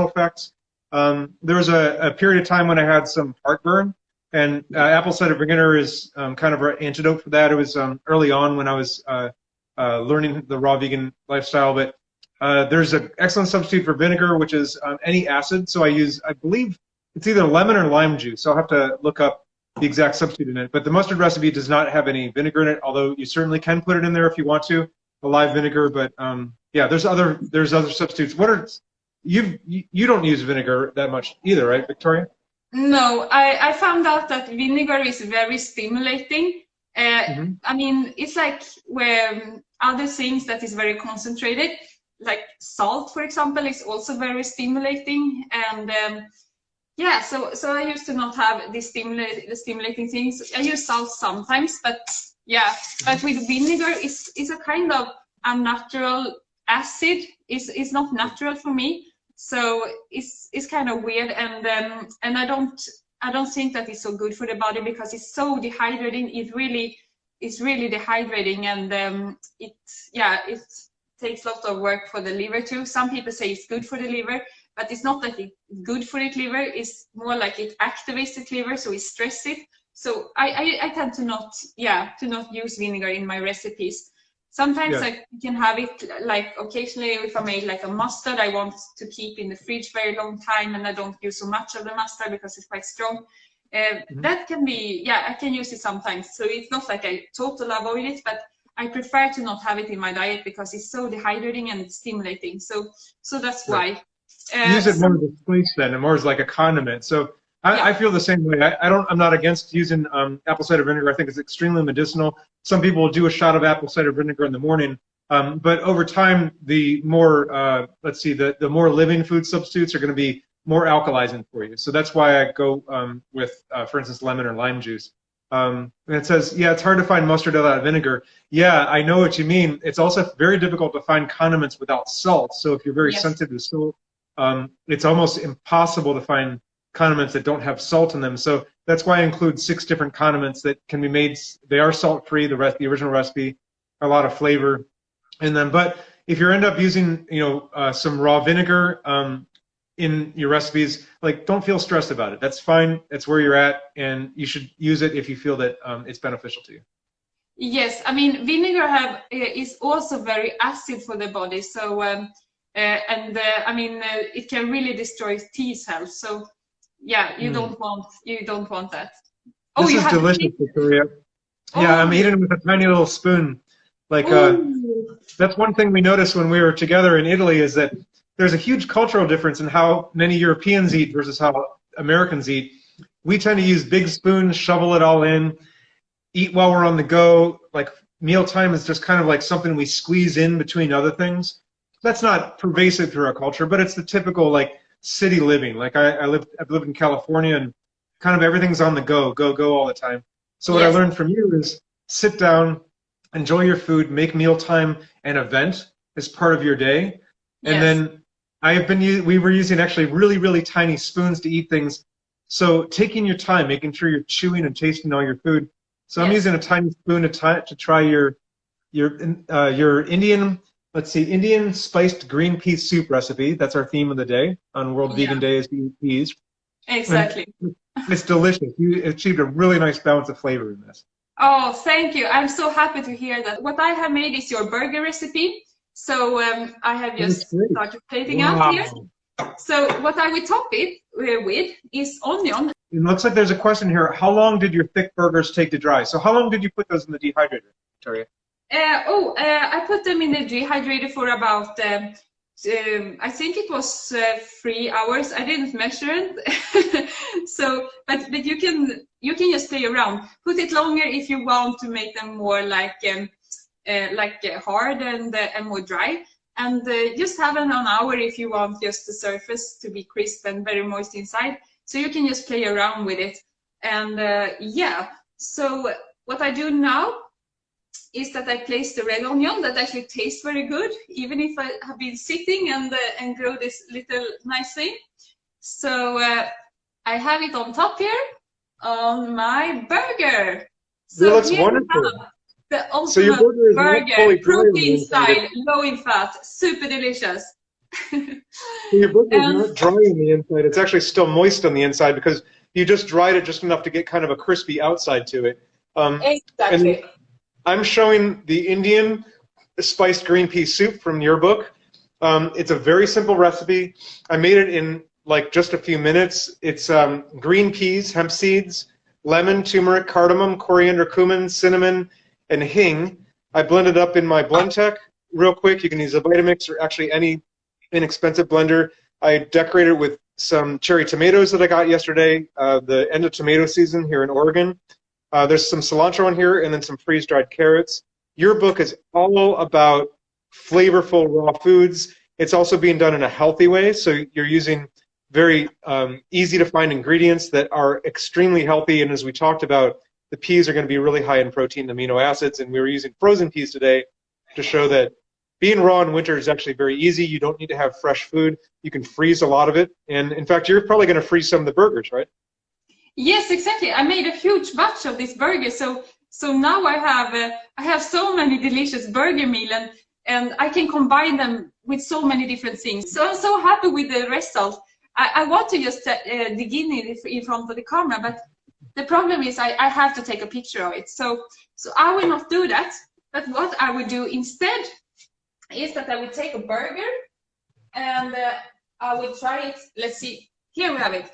effects. There was a period of time when I had some heartburn, and apple cider vinegar is kind of an antidote for that. It was early on when I was learning the raw vegan lifestyle, but there's an excellent substitute for vinegar, which is any acid. So I believe it's either lemon or lime juice. So I'll have to look up the exact substitute in it. But the mustard recipe does not have any vinegar in it, although you certainly can put it in there if you want to, a live vinegar. But yeah, there's other substitutes. You don't use vinegar that much either, right, Victoria? No, I found out that vinegar is very stimulating. I mean, it's like where other things that is very concentrated, like salt, for example, is also very stimulating. And yeah, so I used to not have the stimulating things. I use salt sometimes, but yeah, but with vinegar, it's a kind of unnatural acid. It's not natural for me. So it's kind of weird, and I don't think that it's so good for the body, because it's so dehydrating. It's really dehydrating, and it takes a lot of work for the liver too. Some people say it's good for the liver, but it's not that it's good for the liver. It's more like it activates the liver, so it stresses it. So I tend to not use vinegar in my recipes. Sometimes I can have it, like occasionally if I make like a mustard I want to keep in the fridge very long time, and I don't use so much of the mustard because it's quite strong. That can be, I can use it sometimes. So it's not like I totally avoid it, but I prefer to not have it in my diet because it's so dehydrating and stimulating. So that's why. Use it more as a spice then, and more as like a condiment. So I feel the same way. I'm not against using apple cider vinegar. I think it's extremely medicinal. Some people will do a shot of apple cider vinegar in the morning, but over time, the more the more living food substitutes are going to be more alkalizing for you. So that's why I go with, for instance, lemon or lime juice. And it says, yeah, it's hard to find mustard without vinegar. Yeah, I know what you mean. It's also very difficult to find condiments without salt. So if you're very sensitive to salt, it's almost impossible to find condiments that don't have salt in them. So that's why I include 6 different condiments that can be made. They are salt-free. The original recipe, a lot of flavor in them. But if you end up using, some raw vinegar in your recipes, like, don't feel stressed about it. That's fine. That's where you're at, and you should use it if you feel that it's beneficial to you. Yes, I mean, vinegar is also very acid for the body. So I mean, it can really destroy T cells. So yeah, you don't want that. Oh, this is delicious, Victoria. Yeah, I'm eating it with a tiny little spoon. Like that's one thing we noticed when we were together in Italy, is that there's a huge cultural difference in how many Europeans eat versus how Americans eat. We tend to use big spoons, shovel it all in, eat while we're on the go. Like, mealtime is just kind of like something we squeeze in between other things. That's not pervasive through our culture, but it's the typical, like, city living. Like, I've lived in California, and kind of everything's on the go all the time. So what I learned from you is sit down, enjoy your food, make mealtime an event as part of your day. And then we were using actually really, really tiny spoons to eat things. So taking your time, making sure you're chewing and tasting all your food. So I'm using a tiny spoon to try your your Indian, let's see, Indian spiced green pea soup recipe. That's our theme of the day on World Vegan Day, is to eat peas. Exactly. And it's delicious. You achieved a really nice balance of flavor in this. Oh, thank you. I'm so happy to hear that. What I have made is your burger recipe. So I have just started plating out here. So what I will top it with is onion. It looks like there's a question here. How long did your thick burgers take to dry? So how long did you put those in the dehydrator, Victoria? I put them in the dehydrator for about, I think it was 3 hours. I didn't measure it. So, but you can just play around. Put it longer if you want to make them more like hard and more dry. And just have an hour if you want just the surface to be crisp and very moist inside. So you can just play around with it. And yeah, so what I do now is that I place the red onion that actually tastes very good, even if I have been sitting and grow this little nice thing. So I have it on top here on my burger. So it looks wonderful. The ultimate burger, protein style, low in fat, super delicious. Your burger is not dry on the inside. It's actually still moist on the inside because you just dried it just enough to get kind of a crispy outside to it. Exactly. I'm showing the Indian spiced green pea soup from your book. It's a very simple recipe. I made it in like just a few minutes. It's green peas, hemp seeds, lemon, turmeric, cardamom, coriander, cumin, cinnamon, and hing. I blended up in my Blendtec real quick. You can use a Vitamix or actually any inexpensive blender. I decorated with some cherry tomatoes that I got yesterday, the end of tomato season here in Oregon. There's some cilantro in here and then some freeze-dried carrots. Your book is all about flavorful raw foods. It's also being done in a healthy way, so you're using very easy to find ingredients that are extremely healthy, and as we talked about, the peas are going to be really high in protein and amino acids, and we were using frozen peas today to show that being raw in winter is actually very easy. You don't need to have fresh food. You can freeze a lot of it, and in fact, you're probably going to freeze some of the burgers, right? Yes, exactly. I made a huge batch of this burger, so now I have so many delicious burger meal, and I can combine them with so many different things. So I'm so happy with the result. I want to just dig in front of the camera, but the problem is I have to take a picture of it. So I will not do that. But what I will do instead is that I will take a burger and I will try it. Let's see. Here we have it.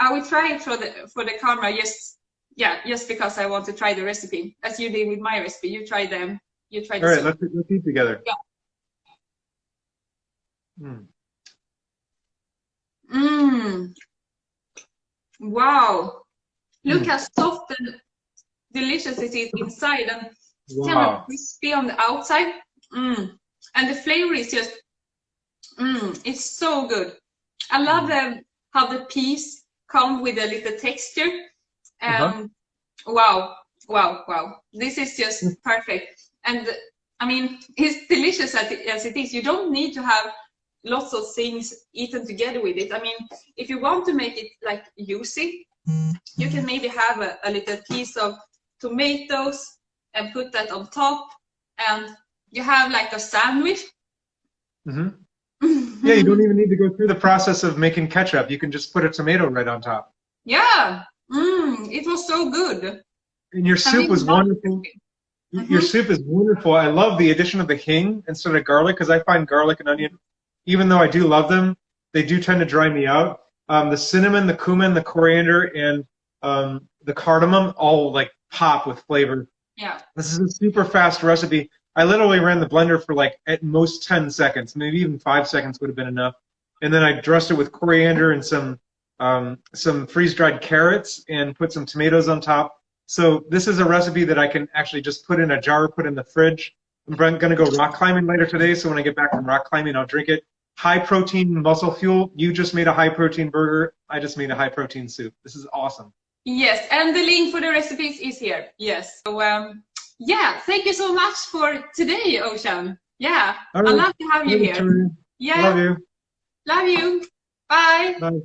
I will try it for the camera, just because I want to try the recipe, as you did with my recipe. You try them. You try. All right, let's eat together. Yeah. Wow. Look how soft and delicious it is inside, and kind of crispy on the outside. And the flavor is just, it's so good. I love how the peas come with a little texture. Wow. This is just perfect. And I mean, it's delicious as it is. You don't need to have lots of things eaten together with it. I mean, if you want to make it like juicy, you can maybe have a little piece of tomatoes and put that on top, and you have like a sandwich. Yeah, you don't even need to go through the process of making ketchup. You can just put a tomato right on top. Yeah, it was so good. And your soup was wonderful. Your soup is wonderful. I love the addition of the hing instead of garlic, because I find garlic and onion, even though I do love them, they do tend to dry me out. The cinnamon, the cumin, the coriander, and the cardamom all like pop with flavor. Yeah. This is a super fast recipe. I literally ran the blender for like at most 10 seconds, maybe even 5 seconds would have been enough. And then I dressed it with coriander and some freeze-dried carrots and put some tomatoes on top. So this is a recipe that I can actually just put in a jar, put in the fridge. I'm going to go rock climbing later today, so when I get back from rock climbing, I'll drink it. High protein muscle fuel. You just made a high protein burger. I just made a high protein soup. This is awesome. Yes, and the link for the recipes is here. Yes. So yeah, thank you so much for today, Ocean. Yeah, right. I love to have you here. Yeah. Love you. Love you. Bye. Bye.